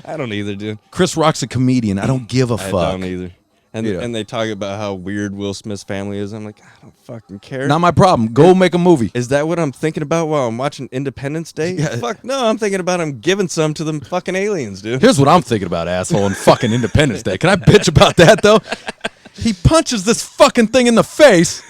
I don't either, dude. Chris Rock's a comedian. I don't give a fuck. I don't either. And they talk about how weird Will Smith's family is. I'm like, I don't fucking care. Not my problem. Go make a movie. Is that what I'm thinking about while I'm watching Independence Day? Yeah. Fuck no, I'm thinking about I'm giving some to them fucking aliens, dude. Here's what I'm thinking about, asshole, and fucking Independence Day. Can I bitch about that, though? He punches this fucking thing in the face,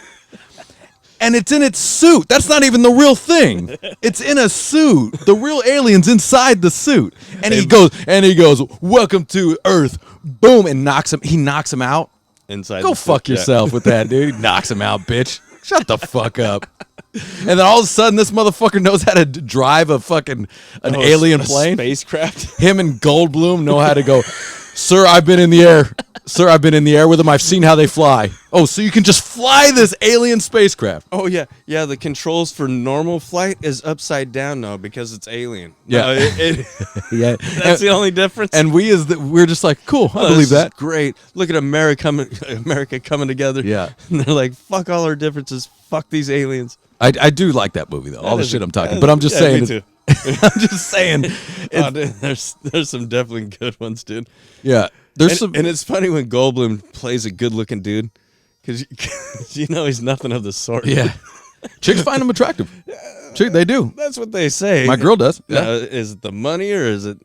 and it's in its suit. That's not even the real thing. It's in a suit. The real alien's inside the suit. And he goes, welcome to Earth. Boom, and he knocks him out. Inside. Go fuck yourself with that, dude. He knocks him out, bitch. Shut the fuck up. And then all of a sudden, this motherfucker knows how to drive an alien plane. Spacecraft. Him and Goldblum know how to go. Sir, I've been in the air. Sir, I've been in the air with them. I've seen how they fly. Oh, so you can just fly this alien spacecraft. Oh, yeah. Yeah, the controls for normal flight is upside down now because it's alien. Yeah. Yeah. That's the only difference. And we're just like, cool, I believe that. Great. Look at America coming together. Yeah. And they're like, fuck all our differences. Fuck these aliens. I do like that movie, though. All the shit I'm talking. But I'm just saying. Me too. I'm just saying. Oh, dude, there's some definitely good ones, dude. Yeah. And it's funny when Goldblum plays a good-looking dude, because he's nothing of the sort. Yeah. Chicks find him attractive. They do. That's what they say. My girl does. Yeah. Is it the money or is it?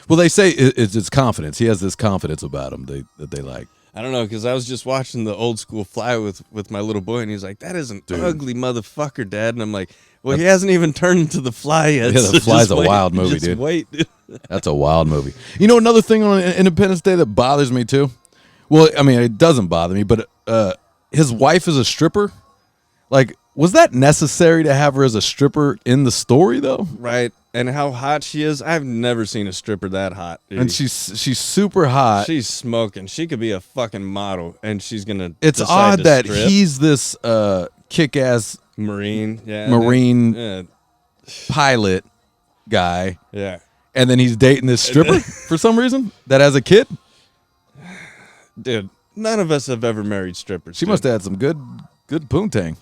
Well, they say it's his confidence. He has this confidence about him that they like. I don't know, because I was just watching the old school Fly with my little boy, and he's like, that is an ugly motherfucker, Dad. And I'm like, well, he hasn't even turned into the Fly yet. Yeah, the Fly's a wild movie, just dude. Wait, dude. That's a wild movie. You know, another thing on Independence Day that bothers me, too? Well, I mean, it doesn't bother me, but his wife is a stripper. Like, was that necessary to have her as a stripper in the story, though? Right. And how hot she is. I've never seen a stripper that hot. Dude. And she's super hot. She's smoking. She could be a fucking model, and she's going to It's odd that he's this kick-ass Marine pilot guy. Yeah. And then he's dating this stripper for some reason that has a kid. Dude, none of us have ever married strippers. She must have had some good poontang.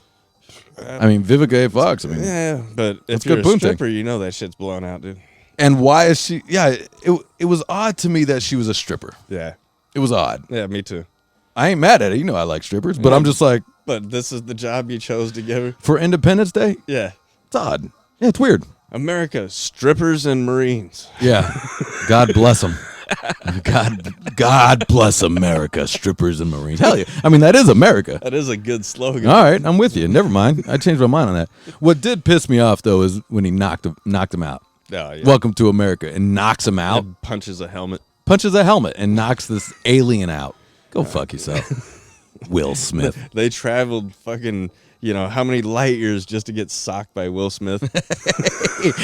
I mean, Vivica A. Fox. I mean, yeah, but if you're a stripper, you know that shit's blown out, dude. And why is she? Yeah, it was odd to me that she was a stripper. Yeah, it was odd. Yeah, me too. I ain't mad at it. You know, I like strippers, but I'm just like. But this is the job you chose to give her for Independence Day. Yeah, it's odd. Yeah, it's weird. America, strippers and Marines. Yeah, God bless them. God bless America, strippers and Marines. Hell yeah. I mean, that is America. That is a good slogan. All right, I'm with you. Never mind. I changed my mind on that. What did piss me off, though, is when he knocked him out. Oh, yeah. Welcome to America, and knocks him out. And punches a helmet. And knocks this alien out. Go fuck yourself. Will Smith. They traveled fucking, how many light years just to get socked by Will Smith.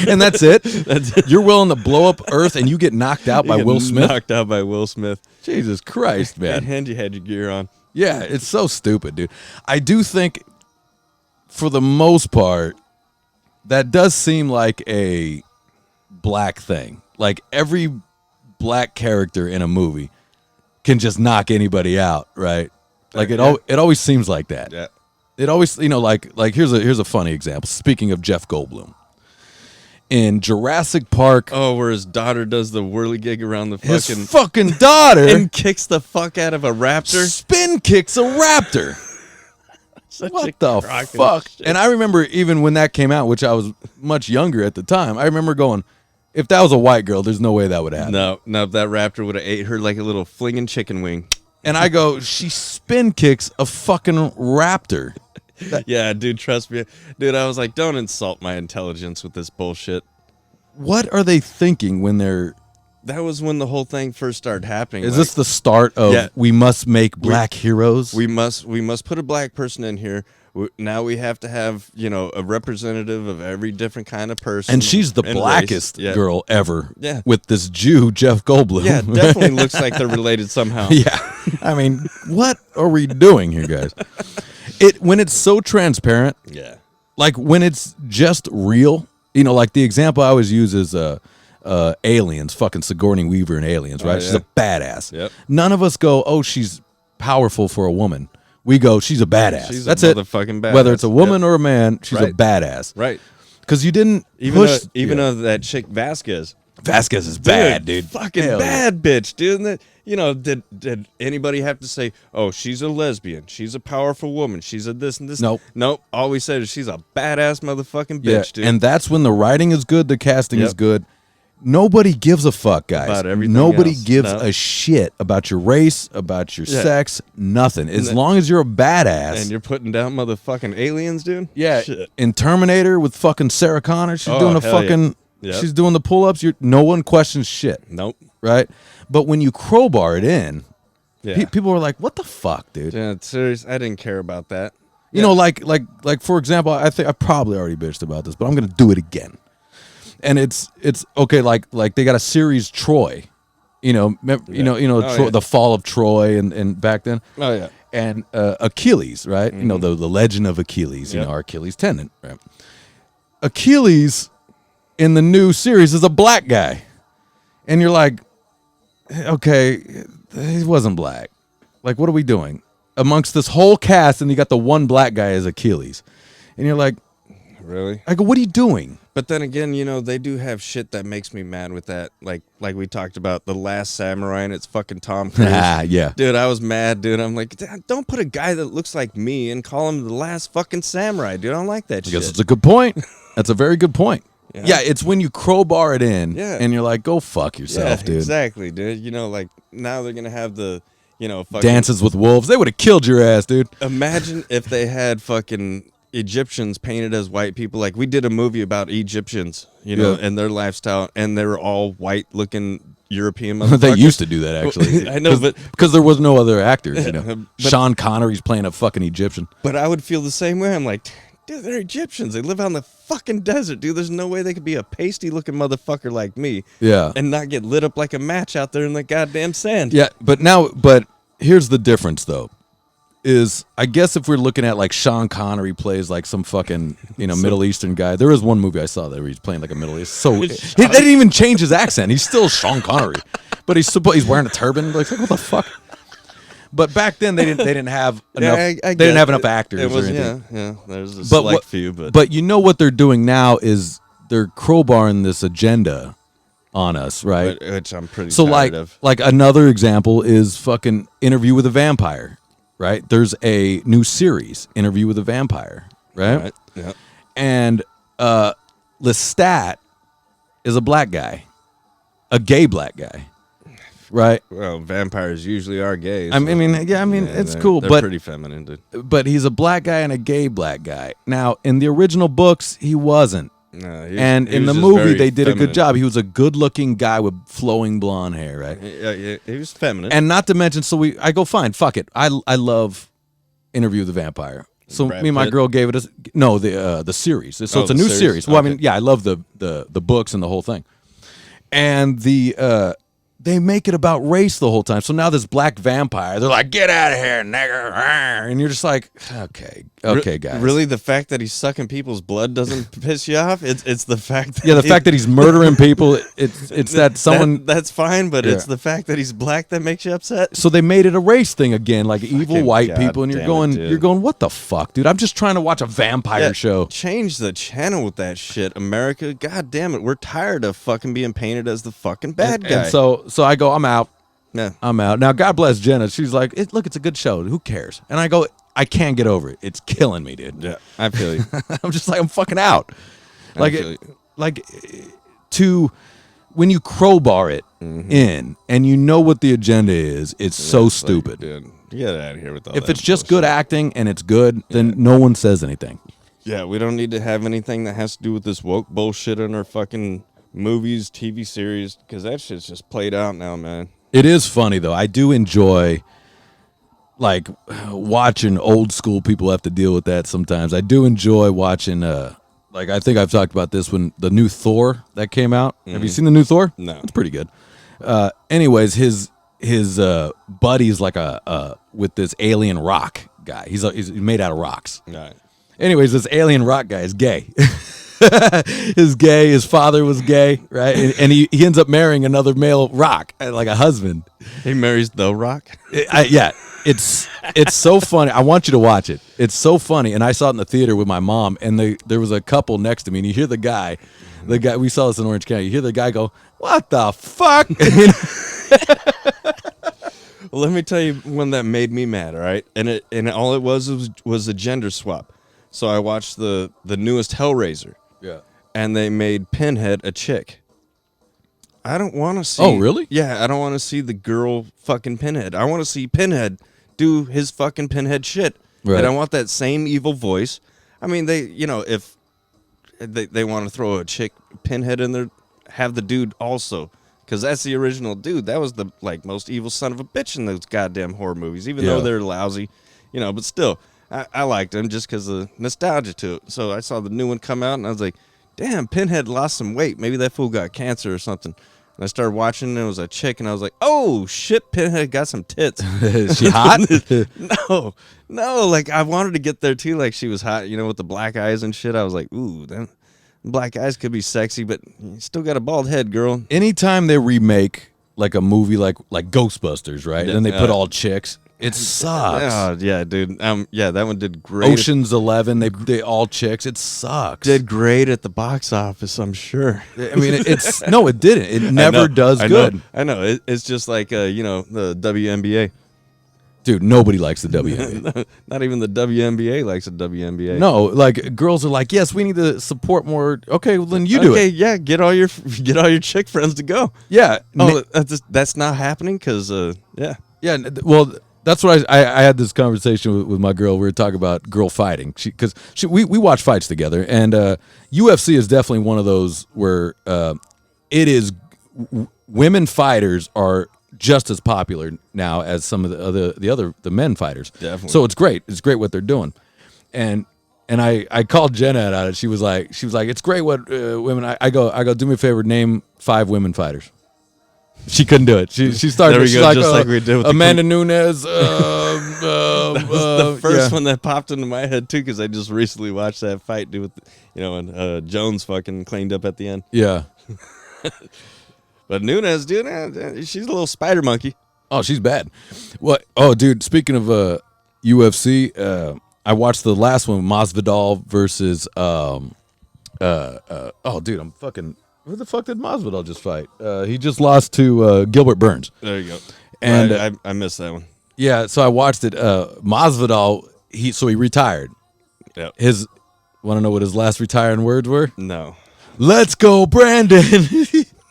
And that's it? That's it. You're willing to blow up Earth and you get knocked out by Will Smith? Knocked out by Will Smith. Jesus Christ, man. And you had your gear on. Yeah, it's so stupid, dude. I do think, for the most part, that does seem like a black thing. Like, every black character in a movie can just knock anybody out, right? Like, it always seems like that. Yeah. It always, like here's a funny example. Speaking of Jeff Goldblum. In Jurassic Park. Oh, where his daughter does the whirligig around the his fucking daughter. And kicks the fuck out of a raptor. Spin kicks a raptor. What the fuck? And I remember even when that came out, which I was much younger at the time, I remember going, if that was a white girl, there's no way that would happen. No, that raptor would have ate her like a little flinging chicken wing. And I go, she spin kicks a fucking raptor. Yeah, dude, trust me. Dude, I was like, don't insult my intelligence with this bullshit. What are they thinking when they're... That was when the whole thing first started happening. Is this the start of we must make black heroes? We must put a black person in here. Now we have to have, a representative of every different kind of person. And she's the blackest girl ever. Yeah. With this Jew, Jeff Goldblum. Yeah, definitely looks like they're related somehow. Yeah. I mean, what are we doing here, guys? When it's so transparent. Yeah. Like when it's just real, like the example I always use is Aliens, fucking Sigourney Weaver in Aliens, right? She's a badass. Yep. None of us go, oh, she's powerful for a woman. We go, she's a badass. That's it. Badass. Whether it's a woman or a man, she's a badass. Right. Because you didn't even though that chick Vasquez is bad, dude. Fucking bad bitch, dude. Did anybody have to say, oh, she's a lesbian, she's a powerful woman, she's a this and this? Nope. All we said is she's a badass motherfucking bitch, dude. And that's when the writing is good, the casting is good. Nobody gives a fuck, guys. About everything Nobody else. gives a shit about your race, about your sex, nothing. As long as you're a badass. And you're putting down motherfucking aliens, dude? Yeah. Shit. In Terminator with fucking Sarah Connor, she's doing the fucking... Yep. She's doing the pull-ups. No one questions shit. Nope. Right? But when you crowbar it in, people are like, what the fuck, dude? Yeah, serious. I didn't care about that. You know, like for example, I think I probably already bitched about this, but I'm going to do it again. And it's okay, like they got a series Troy. The fall of Troy and back then. Oh, yeah. And Achilles, right? Mm-hmm. The legend of Achilles, our Achilles tendon, right? Achilles in the new series is a black guy. And you're like, okay, he wasn't black. Like, what are we doing? Amongst this whole cast, and you got the one black guy as Achilles. And you're like, really? I go, what are you doing? But then again, they do have shit that makes me mad with that. Like we talked about The Last Samurai, and it's fucking Tom Cruise. Yeah. Dude, I was mad, dude. I'm like, don't put a guy that looks like me and call him The Last fucking Samurai, dude. I don't like that shit. I guess it's a good point. That's a very good point. Yeah, it's when you crowbar it in, and you're like, go fuck yourself, dude. Exactly, dude. Like, now they're going to have the, fucking... Dances with Wolves. They would have killed your ass, dude. Imagine if they had fucking Egyptians painted as white people. Like, we did a movie about Egyptians, and their lifestyle, and they were all white-looking European motherfuckers. They used to do that, actually. I know, but... Because there was no other actors, Sean Connery's playing a fucking Egyptian. But I would feel the same way. I'm like... Dude, they're Egyptians. They live out in the fucking desert, dude. There's no way they could be a pasty-looking motherfucker like me. Yeah. And not get lit up like a match out there in the goddamn sand. Yeah, but here's the difference, though. Is, I guess if we're looking at, like, Sean Connery plays, like, some fucking, Middle Eastern guy. There was one movie I saw that where he's playing, like, a Middle East. So, they didn't even change his accent. He's still Sean Connery. But he's wearing a turban. Like, what the fuck? But back then they didn't have enough. They didn't have enough actors. It was, or anything. Yeah. There's a select few, but you know what they're doing now is they're crowbarring this agenda on us, right? Which I'm pretty tired of. Like another example is fucking Interview with a Vampire, right? There's a new series, Interview with a Vampire, right? Yeah. And Lestat is a black guy, a gay black guy. Right. Well, vampires usually are gay. So. I mean, it's cool, they're but pretty feminine, dude. But he's a black guy and a gay black guy. Now, in the original books, he wasn't. No, and in the movie, they did a good job. He was a good-looking guy with flowing blonde hair, right? Yeah, he was feminine. And not to mention, I go, fine, fuck it. I love Interview with the Vampire. So Brad me and my Pitt? girl gave it the series. So it's a the new series? series. Well, Okay. I mean, yeah, I love the books and the whole thing. And they make it about race the whole time. So now this black vampire, they're like, "Get out of here, nigger!" And you're just like, "Okay, guys." Really, the fact that he's sucking people's blood doesn't piss you off? It's the fact that Yeah, the fact that he's murdering people. It's that someone. that's fine, but Yeah. it's the fact that he's black that makes you upset. So they made it a race thing again, like evil Fucking white God people, and damn it, dude. you're going, "What the fuck, dude? I'm just trying to watch a vampire show." Change the channel with that shit, America. God damn it, we're tired of fucking being painted as the fucking bad guy. And so I go, "I'm out." Yeah. I'm out. Now, God bless Jenna. She's like, look, it's a good show. Who cares? And I go, I can't get over it. It's killing me, dude. Yeah, I feel you. I'm just like, I'm fucking out. I feel you. When you crowbar it in and you know what the agenda is, it's so It's like, stupid. dude, get out of here with all If that it's just bullshit. good acting and it's good, then no one says anything. Yeah, we don't need to have anything that has to do with this woke bullshit in our fucking movies, TV series, because that shit's just played out now, man. It is funny, though. I do enjoy, like, watching old school people have to deal with that sometimes. I do enjoy watching, like, I think I've talked about this when the new Thor that came out. Have you seen the new Thor? No. It's pretty good. Anyways, his buddy's like with this alien rock guy. He's made out of rocks. Right. Anyways, this alien rock guy is gay. Is gay. His father was gay, right? And he ends up marrying another male rock, like a husband. He marries the Rock. Yeah, it's so funny. I want you to watch it. It's so funny. And I saw it in the theater with my mom, and there was a couple next to me, and you hear the guy. We saw this in Orange County. You hear the guy go, "What the fuck?" Well, let me tell you when that made me mad. All right, and all it was a gender swap. So I watched the newest Hellraiser. Yeah. And they made Pinhead a chick. I don't want to see. Oh, really? Yeah, I don't want to see the girl fucking Pinhead. I want to see Pinhead do his fucking Pinhead shit. Right. And I want that same evil voice. I mean, if they want to throw a chick Pinhead in there, have the dude also, because that's the original dude. That was the most evil son of a bitch in those goddamn horror movies. Even though they're lousy, but still. I liked him just because of nostalgia to it. So I saw the new one come out, and I was like, damn, Pinhead lost some weight. Maybe that fool got cancer or something. And I started watching, and it was a chick, and I was like, oh, shit, Pinhead got some tits. Is she hot? No, like, I wanted to get there, too, like she was hot, with the black eyes and shit. I was like, ooh, them black eyes could be sexy, but you still got a bald head, girl. Anytime they remake, like, a movie like Ghostbusters, right? And then they put all chicks. It sucks. Oh, yeah, dude. Yeah, that one did great. Ocean's 11, they all chicks. It sucks. Did great at the box office, I'm sure. I mean, no, it didn't. It never does good. I know. It's just like the WNBA. Dude, nobody likes the WNBA. Not even the WNBA likes the WNBA. No, like girls are like, yes, we need to support more. Okay, well, then you do it. Okay, yeah, get all your chick friends to go. Yeah. Oh, that's not happening because yeah. Yeah. Well, that's what I had this conversation with my girl. We were talking about girl fighting because we watch fights together, and UFC is definitely one of those where it is women fighters are just as popular now as some of the men fighters. Definitely. So it's great. It's great what they're doing, and I called Jenna out it. She was like, it's great what women. I go, do me a favor, name 5 women fighters. She couldn't do it. She started. There we she's go, like, just like we did with Amanda Nunes. That was the first one that popped into my head too, because I just recently watched that fight, dude. With and Jones fucking cleaned up at the end. Yeah. But Nunes, dude, she's a little spider monkey. Oh, she's bad. What? Oh, dude. Speaking of UFC, I watched the last one, Masvidal versus. Oh, dude, I'm fucking. Who the fuck did Masvidal just fight? He just lost to Gilbert Burns. There you go. And I missed that one. Yeah, so I watched it. Masvidal, he retired. Yep. Want to know what his last retiring words were? No. Let's go, Brandon.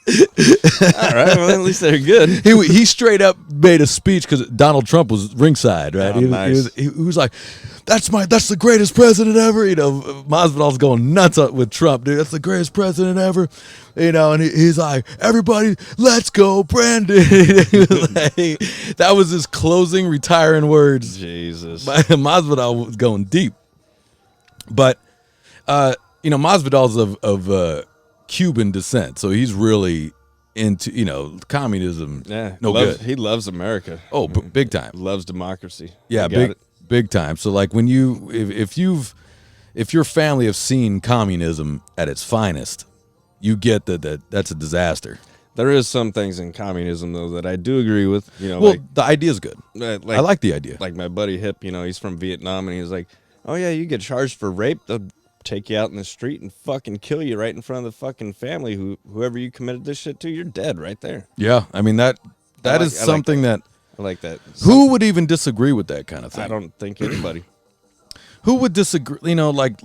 All right, well, at least they're good. He straight up made a speech because Donald Trump was ringside, right? Oh, nice. He was like, that's the greatest president ever. You know, Masvidal's going nuts with Trump, dude. That's the greatest president ever. You know, and he's like, everybody, let's go, Brandon. That was his closing, retiring words. Jesus. Masvidal was going deep. But, you know, Masvidal's of Cuban descent, so he's really into, you know, communism. Yeah, good. He loves America. Oh, big time. Loves democracy. Yeah, big time. So like when if your family have seen communism at its finest, you get that that's a disaster. There is some things in communism though that I do agree with. You know, well, the idea is good. I like the idea. Like my buddy Hip, you know, he's from Vietnam, and he's like, "Oh yeah, you get charged for rape, they'll take you out in the street and fucking kill you right in front of the fucking family. Whoever you committed this shit to, you're dead right there." Yeah, I mean that is something that I like that. Who would even disagree with that kind of thing? I don't think anybody. Who would disagree? You know, like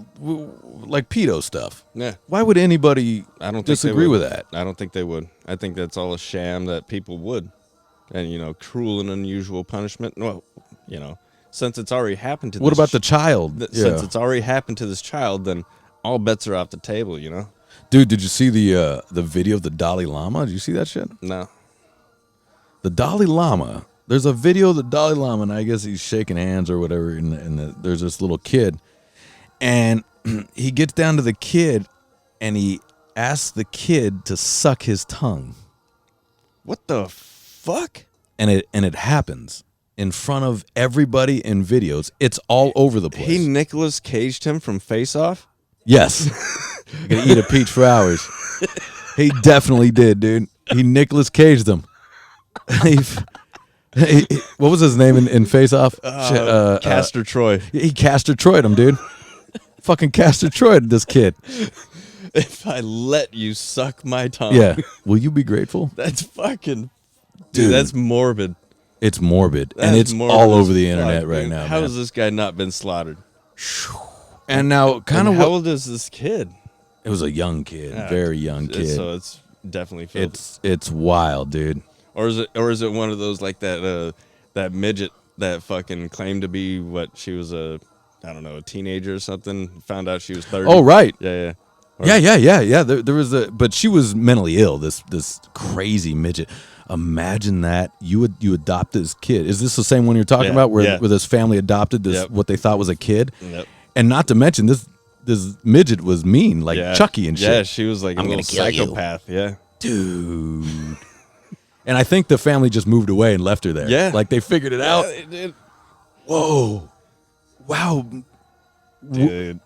pedo stuff. Yeah. Why would anybody? I don't disagree with that. I don't think they would. I think that's all a sham that people would, and you know, cruel and unusual punishment. Well, you know, since it's already happened to. What about the child? Since it's already happened to this child, then all bets are off the table. You know. Dude, did you see the video of the Dalai Lama? Did you see that shit? No. The Dalai Lama. There's a video of the Dalai Lama, and I guess he's shaking hands or whatever, and there's this little kid. And he gets down to the kid, and he asks the kid to suck his tongue. What the fuck? And it happens in front of everybody in videos. It's all over the place. He Nicolas Caged him from Face Off? Yes. You're going to eat a peach for hours. He definitely did, dude. He Nicolas Caged him. What was his name in Face Off? Castor Troy. He Castor Troyed him, dude. Fucking Castor Troyed this kid. If I let you suck my tongue. Yeah. Will you be grateful? That's fucking... Dude, that's morbid. It's morbid. And it's all over the internet right now. How has this guy not been slaughtered? And now, how old is this kid? It was a young kid. Very young kid. So it's definitely filthy. It's wild, dude. Or is it one of those like that midget that fucking claimed to be she was a teenager or something, found out she was 30. Oh right. Yeah. Yeah. There was but she was mentally ill, this crazy midget. Imagine that you adopt this kid. Is this the same one you're talking about where this family adopted this what they thought was a kid? Yep. And not to mention this midget was mean, like Chucky and shit. Yeah, she was like a little psychopath, yeah. Dude. And I think the family just moved away and left her there. Yeah. Like they figured it out. They did. Whoa. Wow. Dude.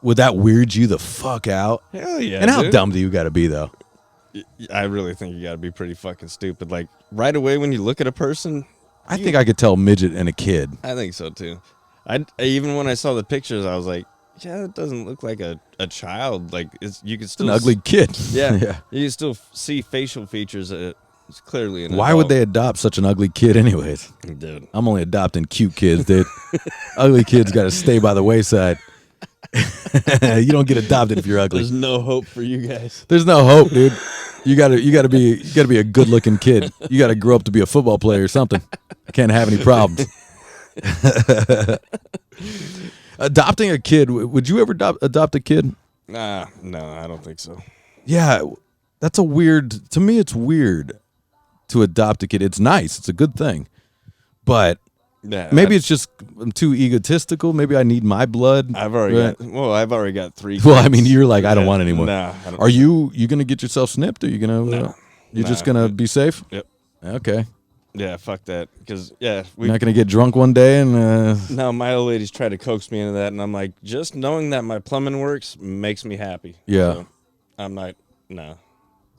Would that weird you the fuck out? Hell yeah. And how dumb do you got to be, though? I really think you got to be pretty fucking stupid. Like, right away when you look at a person. I think I could tell a midget and a kid. I think so, too. Even when I saw the pictures, I was like, yeah, it doesn't look like a child. Like, you could still... An ugly kid. Yeah. You can still see facial features. It's clearly an Why adult. would they adopt such an ugly kid anyways? Dude. I'm only adopting cute kids, dude. Ugly kids got to stay by the wayside. You don't get adopted if you're ugly. There's no hope for you guys. There's no hope, dude. You gotta be a good looking kid. You gotta grow up to be a football player or something. Can't have any problems. Adopting a kid, would you ever adopt a kid? No, I don't think so. Yeah, that's to me it's weird to adopt a kid. It's nice. It's a good thing. But maybe it's just I'm too egotistical. Maybe I need my blood. I've already got 3 kids. Well, I mean, you're like, I don't want any more. No, I don't. Are you going to get yourself snipped? Or are you going to you're just going to be safe? Yep. Okay. Yeah, fuck that. Because, you're not going to get drunk one day and... No, my old lady's tried to coax me into that, and I'm like, just knowing that my plumbing works makes me happy. Yeah. So I'm not, no.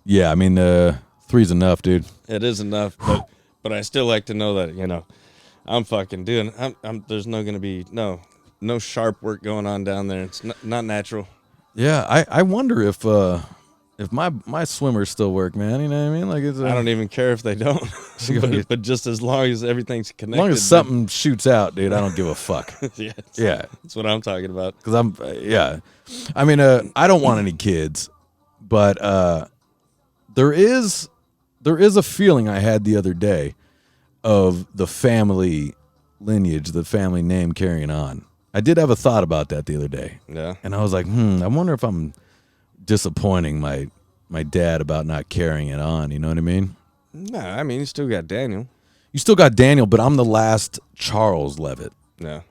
Yeah, I mean, 3's enough, dude. It is enough, but I still like to know that, I'm fucking doing, there's no going to be, no sharp work going on down there. It's not natural. Yeah, I wonder if my swimmers still work, man. You know what I mean? Like I don't even care if they don't. but just as long as everything's connected. As long as something shoots out, dude, I don't give a fuck. Yeah. That's what I'm talking about. Because I mean, I don't want any kids, but There is a feeling I had the other day of the family lineage, the family name carrying on. I did have a thought about that the other day. Yeah. And I was like, I wonder if I'm disappointing my dad about not carrying it on. You know what I mean? No, I mean, you still got Daniel. You still got Daniel, but I'm the last Charles Levitt. Yeah.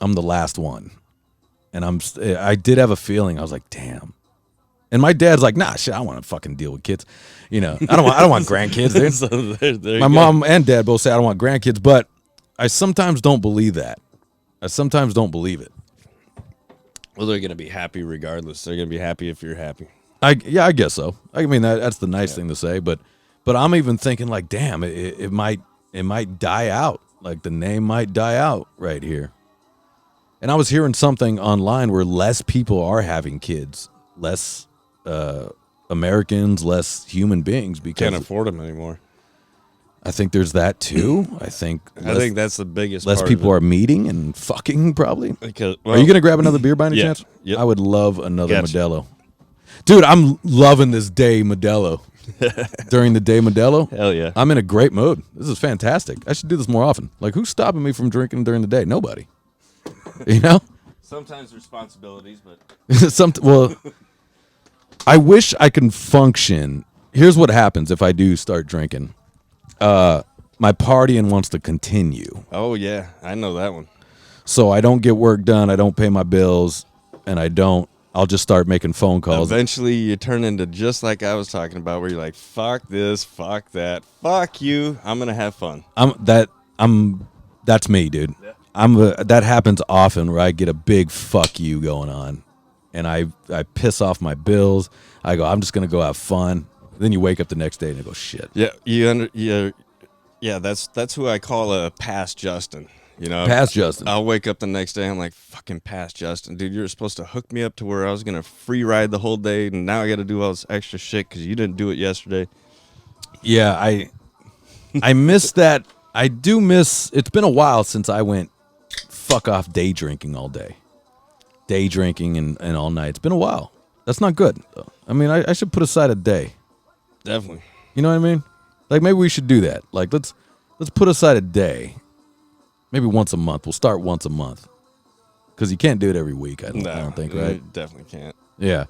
I'm the last one. And I did have a feeling. I was like, damn. And my dad's like, nah, shit, I don't want to fucking deal with kids. You know, I don't want grandkids, dude. So there my mom and dad both say I don't want grandkids, but I sometimes don't believe that. I sometimes don't believe it. Well, they're going to be happy regardless. They're going to be happy if you're happy. I guess so. I mean, that's the nice thing to say, but I'm even thinking like, damn, it might die out. Like the name might die out right here. And I was hearing something online where less people are having kids, less Americans, less human beings because can't afford them anymore. I think there's that too. I think that's the biggest. Less part people are meeting and fucking probably. Because, are you gonna grab another beer by any chance? Yep. I would love another Modelo. Dude, I'm loving this day Modelo. During the day Modelo, hell yeah, I'm in a great mood. This is fantastic. I should do this more often. Like, who's stopping me from drinking during the day? Nobody. You know. Sometimes responsibilities, but well, I wish I can function. Here's what happens if I do start drinking. My partying wants to continue. Oh yeah, I know that one. So I don't get work done. I don't pay my bills, and I'll just start making phone calls. Eventually, you turn into just like I was talking about, where you're like, "Fuck this, fuck that, fuck you. I'm gonna have fun." That's me, dude. Yeah. That happens often where I get a big fuck you going on, and I piss off my bills. I go, I'm just gonna go have fun. Then you wake up the next day and you go, shit. Yeah, that's who I call a past Justin. You know, past Justin. I'll wake up the next day. I'm like, fucking past Justin, dude. You're supposed to hook me up to where I was gonna free ride the whole day, and now I got to do all this extra shit because you didn't do it yesterday. Yeah, I miss that. I do miss. It's been a while since I went fuck off day drinking all day, day drinking and all night. It's been a while. That's not good, though. I mean, I should put aside a day. Definitely. You know what I mean? Like maybe we should do that. Like let's put aside a day. Maybe once a month. We'll start once a month. Because you can't do it every week, I don't think, right? You definitely can't. Yeah.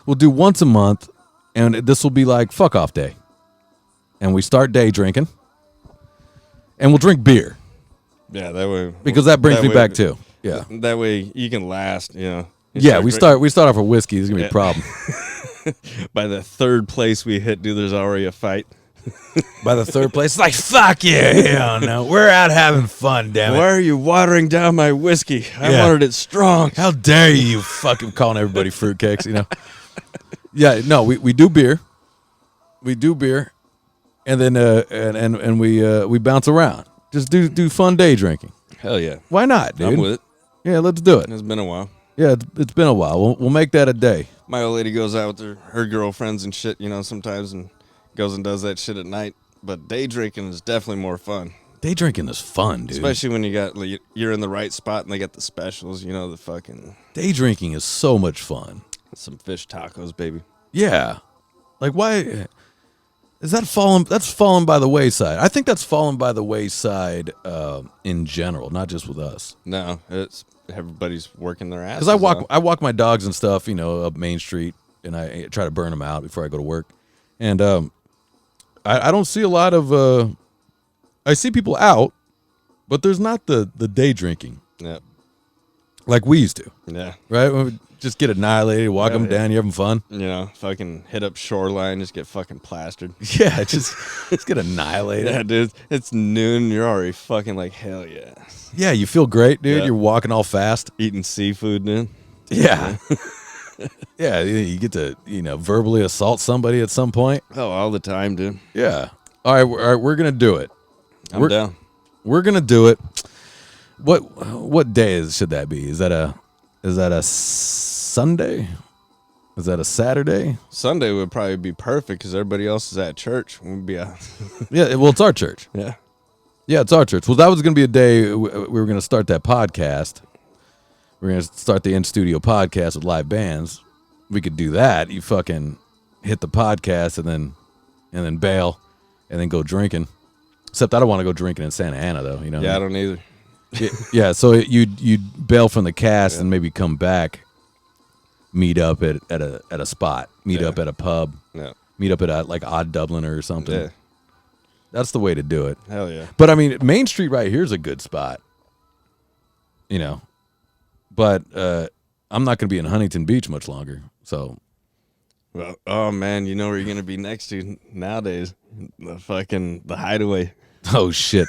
We'll do once a month, and this will be like fuck off day. And we start day drinking. And we'll drink beer. Yeah, that way. Because that brings me back too. Yeah. That way you can last, you know. Yeah, we start off with whiskey. There's going to be a problem. By the third place we hit, dude, there's already a fight. By the third place, it's like, fuck yeah, hell no. We're out having fun, damn it. Why are you watering down my whiskey? I wanted it strong. How dare you fucking calling everybody fruitcakes, you know? Yeah, no, we do beer. We do beer. And then and we bounce around. Just do fun day drinking. Hell yeah. Why not, dude? I'm with it. Yeah, let's do it. It's been a while. Yeah, it's been a while. We'll make that a day. My old lady goes out with her girlfriends and shit, you know, sometimes, and goes and does that shit at night. But day drinking is definitely more fun. Day drinking is fun, dude. Especially when you're in the right spot and they got the specials, you know, the fucking... Day drinking is so much fun. Some fish tacos, baby. Yeah. Like, why... Is that that's fallen by the wayside? I think that's fallen by the wayside in general, not just with us. No, it's everybody's working their ass. Because I walk my dogs and stuff, you know, up Main Street, and I try to burn them out before I go to work. And I don't see a lot of. I see people out, but there's not the day drinking. Yeah. Like we used to. Yeah. Right. When we just get annihilated, walk them down. You having fun? You know, fucking hit up Shoreline, just get fucking plastered. Yeah, just get annihilated. Yeah, dude. It's noon. You're already fucking like hell yeah. Yeah, you feel great, dude. Yeah. You're walking all fast, eating seafood, dude. Yeah. Yeah, you get to, you know, verbally assault somebody at some point. Oh, all the time, dude. Yeah. All right, we're gonna do it. I'm down. We're gonna do it. What day should that be? Is that a Sunday? Is that a Saturday? Sunday would probably be perfect because everybody else is at church. We'd be out. Yeah, well, it's our church. Yeah. Yeah, it's our church. Well, that was gonna be a day we were gonna start that podcast. We're going to start the in-studio podcast with live bands. We could do that. You fucking hit the podcast and and then bail, and then go drinking. Except I don't want to go drinking in Santa Ana though. You know. Yeah, I don't either. Yeah, so you'd bail from the cast and maybe come back, meet up at a spot, meet up at a pub, meet up at a, like Odd Dubliner or something. Yeah. That's the way to do it. Hell yeah. But I mean, Main Street right here is a good spot. You know, but I'm not going to be in Huntington Beach much longer. So, well, oh man, you know where you're going to be next to nowadays? The Hideaway. Oh shit.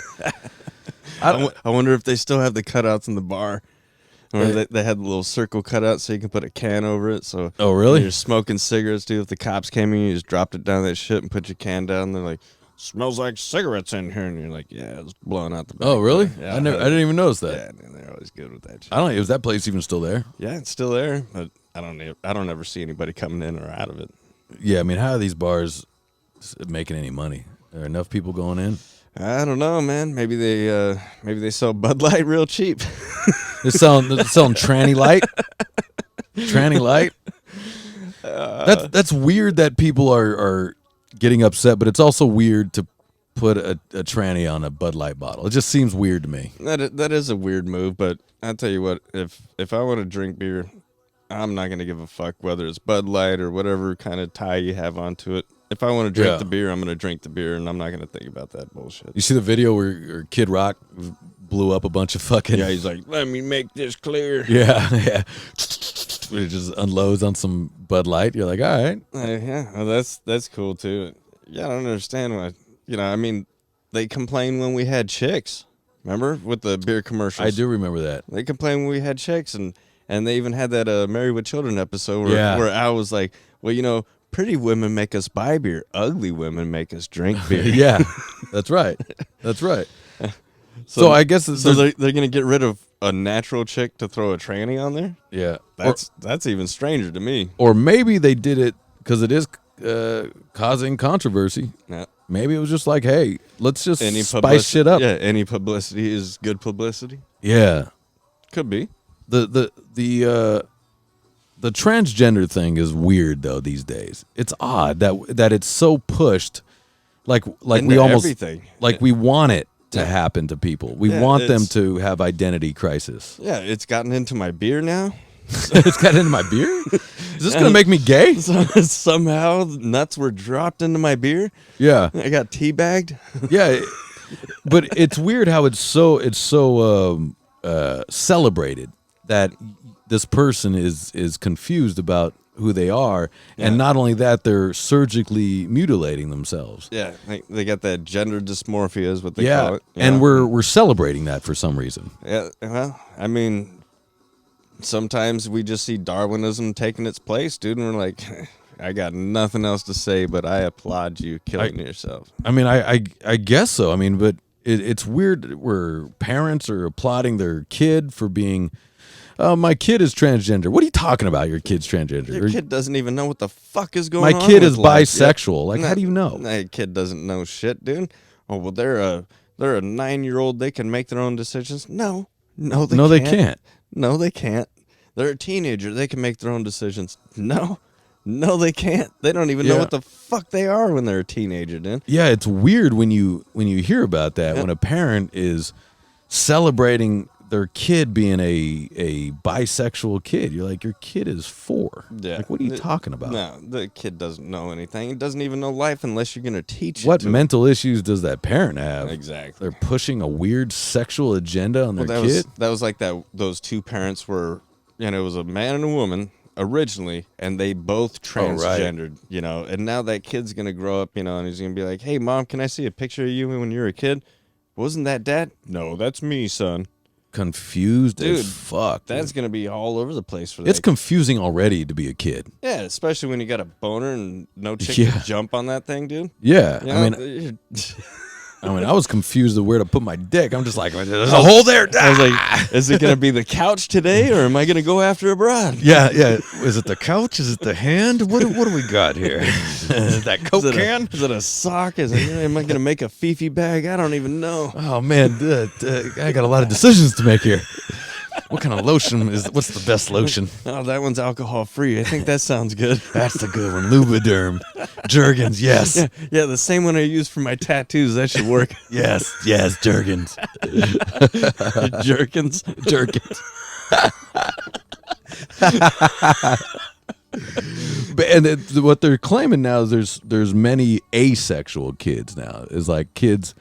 I wonder if they still have the cutouts in the bar. Or they had the little circle cutout so you can put a can over it. So oh really? You're smoking cigarettes, dude. If the cops came in, you just dropped it down that shit and put your can down. They're like, smells like cigarettes in here, and you're like, yeah, it's blowing out the back. Oh really? Yeah, I didn't even notice that. Yeah, man, they're always good with that shit. I don't know. Is that place even still there? Yeah, it's still there, but I don't ever see anybody coming in or out of it. Yeah, I mean, how are these bars making any money? Are there enough people going in? I don't know, man. Maybe they sell Bud Light real cheap. They're selling Tranny Light. Tranny Light. That's weird that people are getting upset, but it's also weird to put a tranny on a Bud Light bottle. It just seems weird to me. That is a weird move, but I'll tell you what, if I want to drink beer, I'm not going to give a fuck whether it's Bud Light or whatever kind of tie you have onto it. If I want to drink the beer, I'm going to drink the beer, and I'm not going to think about that bullshit. You see the video where Kid Rock blew up a bunch of fucking... Yeah, he's like, let me make this clear. Yeah. It just unloads on some Bud Light. You're like, all right. Yeah, well, that's cool, too. Yeah, I don't understand why. You know, I mean, they complained when we had chicks. Remember? With the beer commercials. I do remember that. They complained when we had chicks, and they even had that Married with Children episode where Al was like, well, you know, pretty women make us buy beer. Ugly women make us drink beer. Yeah, that's right. That's right. So I guess they're going to get rid of a natural chick to throw a tranny on there? Yeah. That's even stranger to me. Or maybe they did it because it is causing controversy. Yeah. Maybe it was just like, hey, let's just spice shit up. Yeah, any publicity is good publicity. Yeah. Could be. The transgender thing is weird though these days. It's odd that it's so pushed, like we almost everything. Like we want it to happen to people. We want them to have identity crisis. Yeah, it's gotten into my beer now. It's gotten into my beer? Is this gonna make me gay? Somehow nuts were dropped into my beer. Yeah, I got teabagged. Yeah, but it's weird how it's so celebrated that this person is confused about who they are, and not only that, they're surgically mutilating themselves. Yeah, they got that gender dysmorphia is what they call it. And we're celebrating that for some reason. Yeah, well, I mean, sometimes we just see Darwinism taking its place, dude, and we're like, I got nothing else to say, but I applaud you killing yourself. I mean, I guess so. I mean, but it's weird where parents are applauding their kid for being... Oh, my kid is transgender. What are you talking about? Your kid's transgender. Your kid doesn't even know what the fuck is going on. My kid is bisexual. Like, how do you know? That kid doesn't know shit, dude. Oh, well, they're a 9-year-old. They can make their own decisions. No, they can't. No, they can't. They're a teenager. They can make their own decisions. No, they can't. They don't even know what the fuck they are when they're a teenager, dude. Yeah, it's weird when you hear about that, when a parent is celebrating their kid being a bisexual kid. You're like, your kid is 4. Yeah. Like, what are you talking about? No, the kid doesn't know anything. He doesn't even know life unless you're going to teach it. What mental issues does that parent have? Exactly. They're pushing a weird sexual agenda on their kid? That was like that. Those two parents were, it was a man and a woman originally, and they both transgendered, and now that kid's going to grow up, and he's going to be like, hey, Mom, can I see a picture of you when you were a kid? Wasn't that Dad? No, that's me, son. Confused as fuck. That's going to be all over the place for that. It's confusing already to be a kid. Yeah, especially when you got a boner and no chick to jump on that thing, dude. Yeah. I was confused of where to put my dick. I'm just like, there's a hole there. I was like, is it going to be the couch today, or am I going to go after a broad? Yeah. Is it the couch? Is it the hand? What do we got here? Is that Coke can? Is it a sock? Am I going to make a Fifi bag? I don't even know. Oh, man. I got a lot of decisions to make here. What kind of lotion what's the best lotion? Oh, that one's alcohol free. I think that sounds good. That's the good one. Lubriderm. Jergens, yes. Yeah, the same one I use for my tattoos. That should work. Yes, Jergens. Jerkins. And what they're claiming now is there's many asexual kids now. Is like kids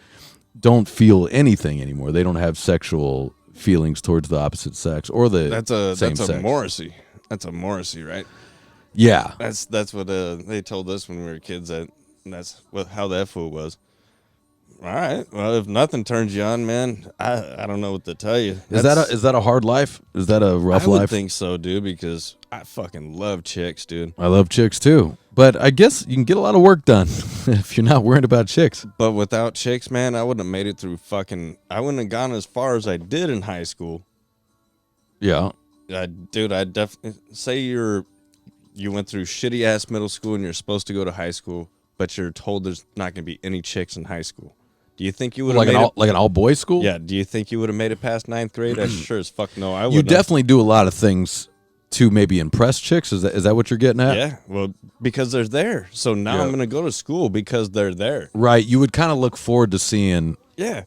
don't feel anything anymore. They don't have sexual feelings towards the opposite sex or the same sex. Morrissey. That's a Morrissey, right? Yeah. That's what they told us when we were kids. That's how that fool was. All right. Well, if nothing turns you on, man, I don't know what to tell you. Is that a hard life? Is that a rough life? I would think so, dude, because I fucking love chicks, dude. I love chicks too. But I guess you can get a lot of work done if you're not worried about chicks. But without chicks, man, I wouldn't have made it through I wouldn't have gone as far as I did in high school. Yeah. Dude, I definitely say you went through shitty ass middle school and you're supposed to go to high school, but you're told there's not going to be any chicks in high school. Do you think you would have like an all boys school? Yeah. Do you think you would have made it past 9th grade? I sure as fuck no. I would. You definitely do a lot of things to maybe impress chicks. Is that what you're getting at? Yeah. Well, because they're there. So now I'm going to go to school because they're there. Right. You would kind of look forward to seeing. Yeah.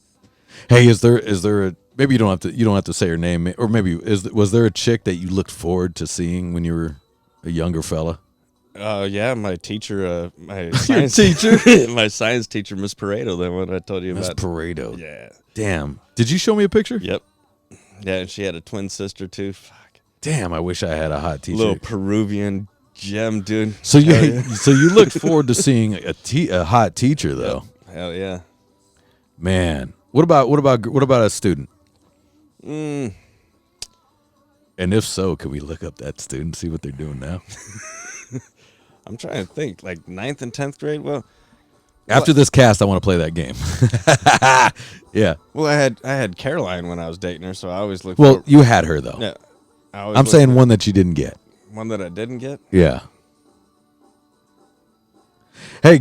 Hey, is there a maybe you don't have to say her name, or maybe was there a chick that you looked forward to seeing when you were a younger fella? Yeah, my teacher, my science teacher, my science teacher, Miss Pareto, the one I told you about. Miss Pareto. Yeah. Damn. Did you show me a picture? Yep. Yeah, and she had a twin sister too. Fuck. Damn, I wish I had a hot teacher. Little Peruvian gem, dude. So you looked forward to seeing a hot teacher though. Hell yeah. Man, what about a student? And if so, can we look up that student, see what they're doing now? I'm trying to think, like 9th and 10th grade. Well, after this cast, I want to play that game. Yeah. Well, I had Caroline when I was dating her, so I always looked. Well, you had her though. Yeah. I'm saying one that you didn't get. One that I didn't get. Yeah. Hey,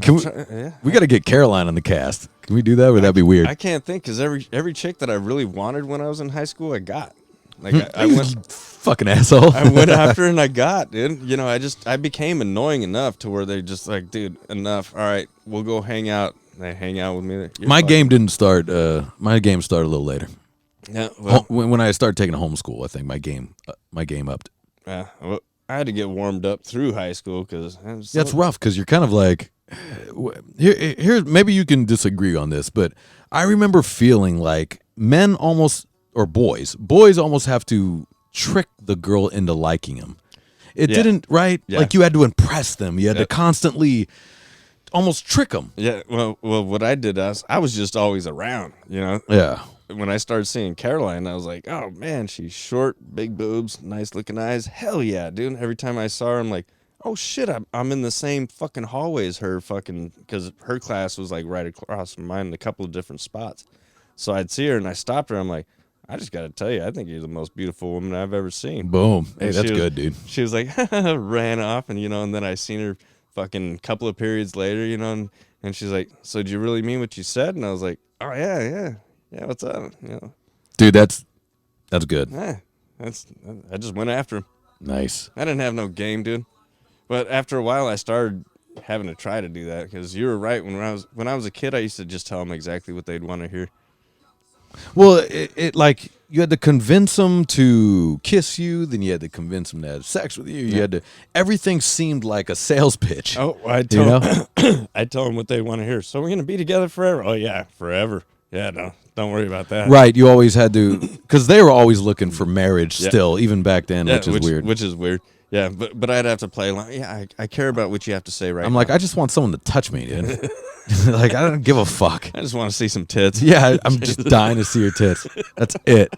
we got to get Caroline on the cast. Can we do that? Would that be weird? I can't think because every chick that I really wanted when I was in high school, I got. Like I went, fucking asshole. I went after and I got, dude. You know, I became annoying enough to where they just like, dude, enough. All right, we'll go hang out. They hang out with me. My game didn't start. My game started a little later. Yeah. Well, when I started taking homeschool, I think my game upped. Yeah. Well, I had to get warmed up through high school because that's rough because you're kind of like. Here, maybe you can disagree on this, but I remember feeling like men almost, or boys almost have to trick the girl into liking him. It didn't, right? Yeah. Like you had to impress them. You had to constantly almost trick them. Yeah. Well, what I did I was just always around, you know? Yeah. When I started seeing Caroline, I was like, oh man, she's short, big boobs, nice looking eyes. Hell yeah, dude. Every time I saw her, I'm like, oh shit, I'm in the same fucking hallway as her fucking, because her class was like right across from mine in a couple of different spots. So I'd see her and I stopped her. I'm like, I just got to tell you, I think you're the most beautiful woman I've ever seen. Boom. Hey, that's good, dude. She was like, ran off, and and then I seen her fucking couple of periods later, and she's like, so did you really mean what you said? And I was like, oh yeah, what's up? Dude, that's good. Yeah, I just went after him. Nice. I didn't have no game, dude. But after a while, I started having to try to do that because you were right. When I was a kid, I used to just tell them exactly what they'd want to hear. Well, it like you had to convince them to kiss you, then you had to convince them to have sex with you. You had to. Everything seemed like a sales pitch. Oh, I tell them what they want to hear. So we're gonna be together forever. Oh yeah, forever. Yeah, no, don't worry about that. Right, you always had to, because they were always looking for marriage still, even back then, which is weird. Which is weird. Yeah, but I'd have to play along. Yeah, I care about what you have to say right now. I'm like, I just want someone to touch me, dude. Like, I don't give a fuck. I just want to see some tits. Yeah, I'm just dying to see your tits. That's it.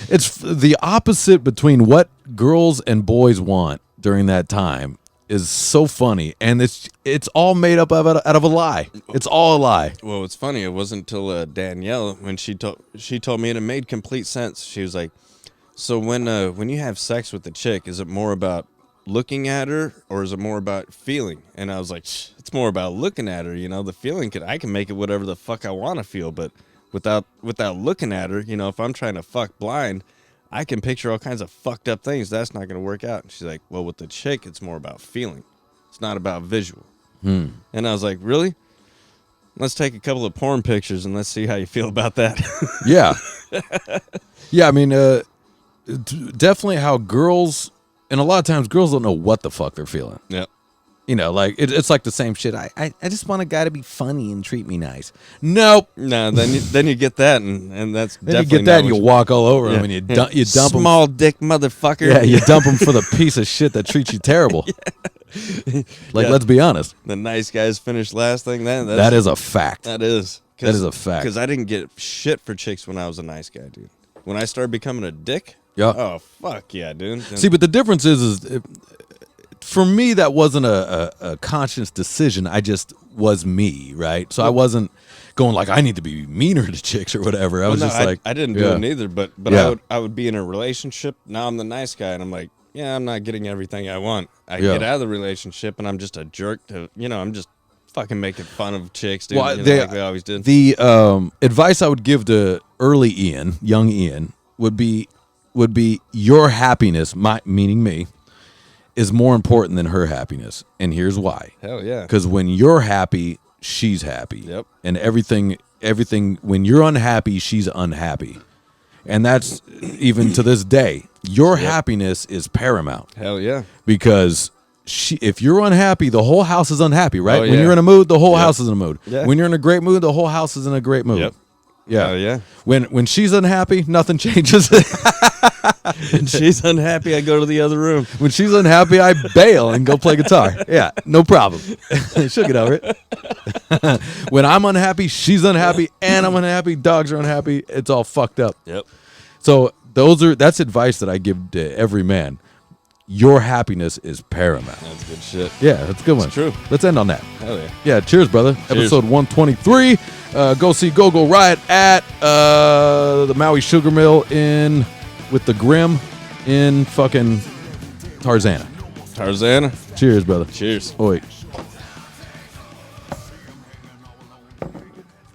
It's the opposite between what girls and boys want during that time is so funny, and it's all made up out of a lie. It's all a lie. Well, it's funny. It wasn't until Danielle, when she told me, and it made complete sense. She was like, so when you have sex with a chick, is it more about looking at her or is it more about feeling? And I was like, it's more about looking at her. The feeling I can make it whatever the fuck I want to feel, but without looking at her, if I'm trying to fuck blind, I can picture all kinds of fucked up things. That's not going to work out. And she's like, well, with the chick, it's more about feeling. It's not about visual. And I was like, really? Let's take a couple of porn pictures and let's see how you feel about that. Yeah. Yeah, I mean, definitely how girls, and a lot of times girls don't know what the fuck they're feeling. Yep. You know, like it's like the same shit. I just want a guy to be funny and treat me nice. Nope. No, then you get that, and that's then definitely you get that, and you walk all over him, and you dump him. Small dick motherfucker. Yeah, you dump him for the piece of shit that treats you terrible. Let's be honest. The nice guys finish last thing. That is a fact. That is a fact. Because I didn't get shit for chicks when I was a nice guy, dude. When I started becoming a dick. Yeah. Oh fuck yeah, dude. See, but the difference is for me, that wasn't a conscious decision. I just was me, right? So I wasn't going like I need to be meaner to chicks or whatever. I was just like I didn't do it neither. But I would be in a relationship. Now I'm the nice guy, and I'm like, yeah, I'm not getting everything I want. I get out of the relationship, and I'm just a jerk to I'm just fucking making fun of chicks, dude. Well, like we always did. The advice I would give to young Ian, would be your happiness, meaning me, is more important than her happiness, and here's why. Hell yeah. Because when you're happy, she's happy. Yep. And everything. When you're unhappy, she's unhappy, and that's even to this day. Your happiness is paramount. Hell yeah. Because if you're unhappy, the whole house is unhappy, right? Oh, yeah. When you're in a mood, the whole house is in a mood. Yeah. When you're in a great mood, the whole house is in a great mood. Yep. Yeah. Oh yeah. When she's unhappy, nothing changes. When she's unhappy, I go to the other room. When she's unhappy, I bail and go play guitar. Yeah, no problem. She'll get over it. When I'm unhappy, she's unhappy, and I'm unhappy. Dogs are unhappy. It's all fucked up. Yep. So that's advice that I give to every man. Your happiness is paramount. That's good shit. Yeah, that's a good one. It's true. Let's end on that. Hell yeah. Yeah, cheers, brother. Cheers. Episode 123. Go see Go Riot at the Maui Sugar Mill with the Grim in fucking Tarzana. Tarzana. Cheers, brother. Cheers. Oi.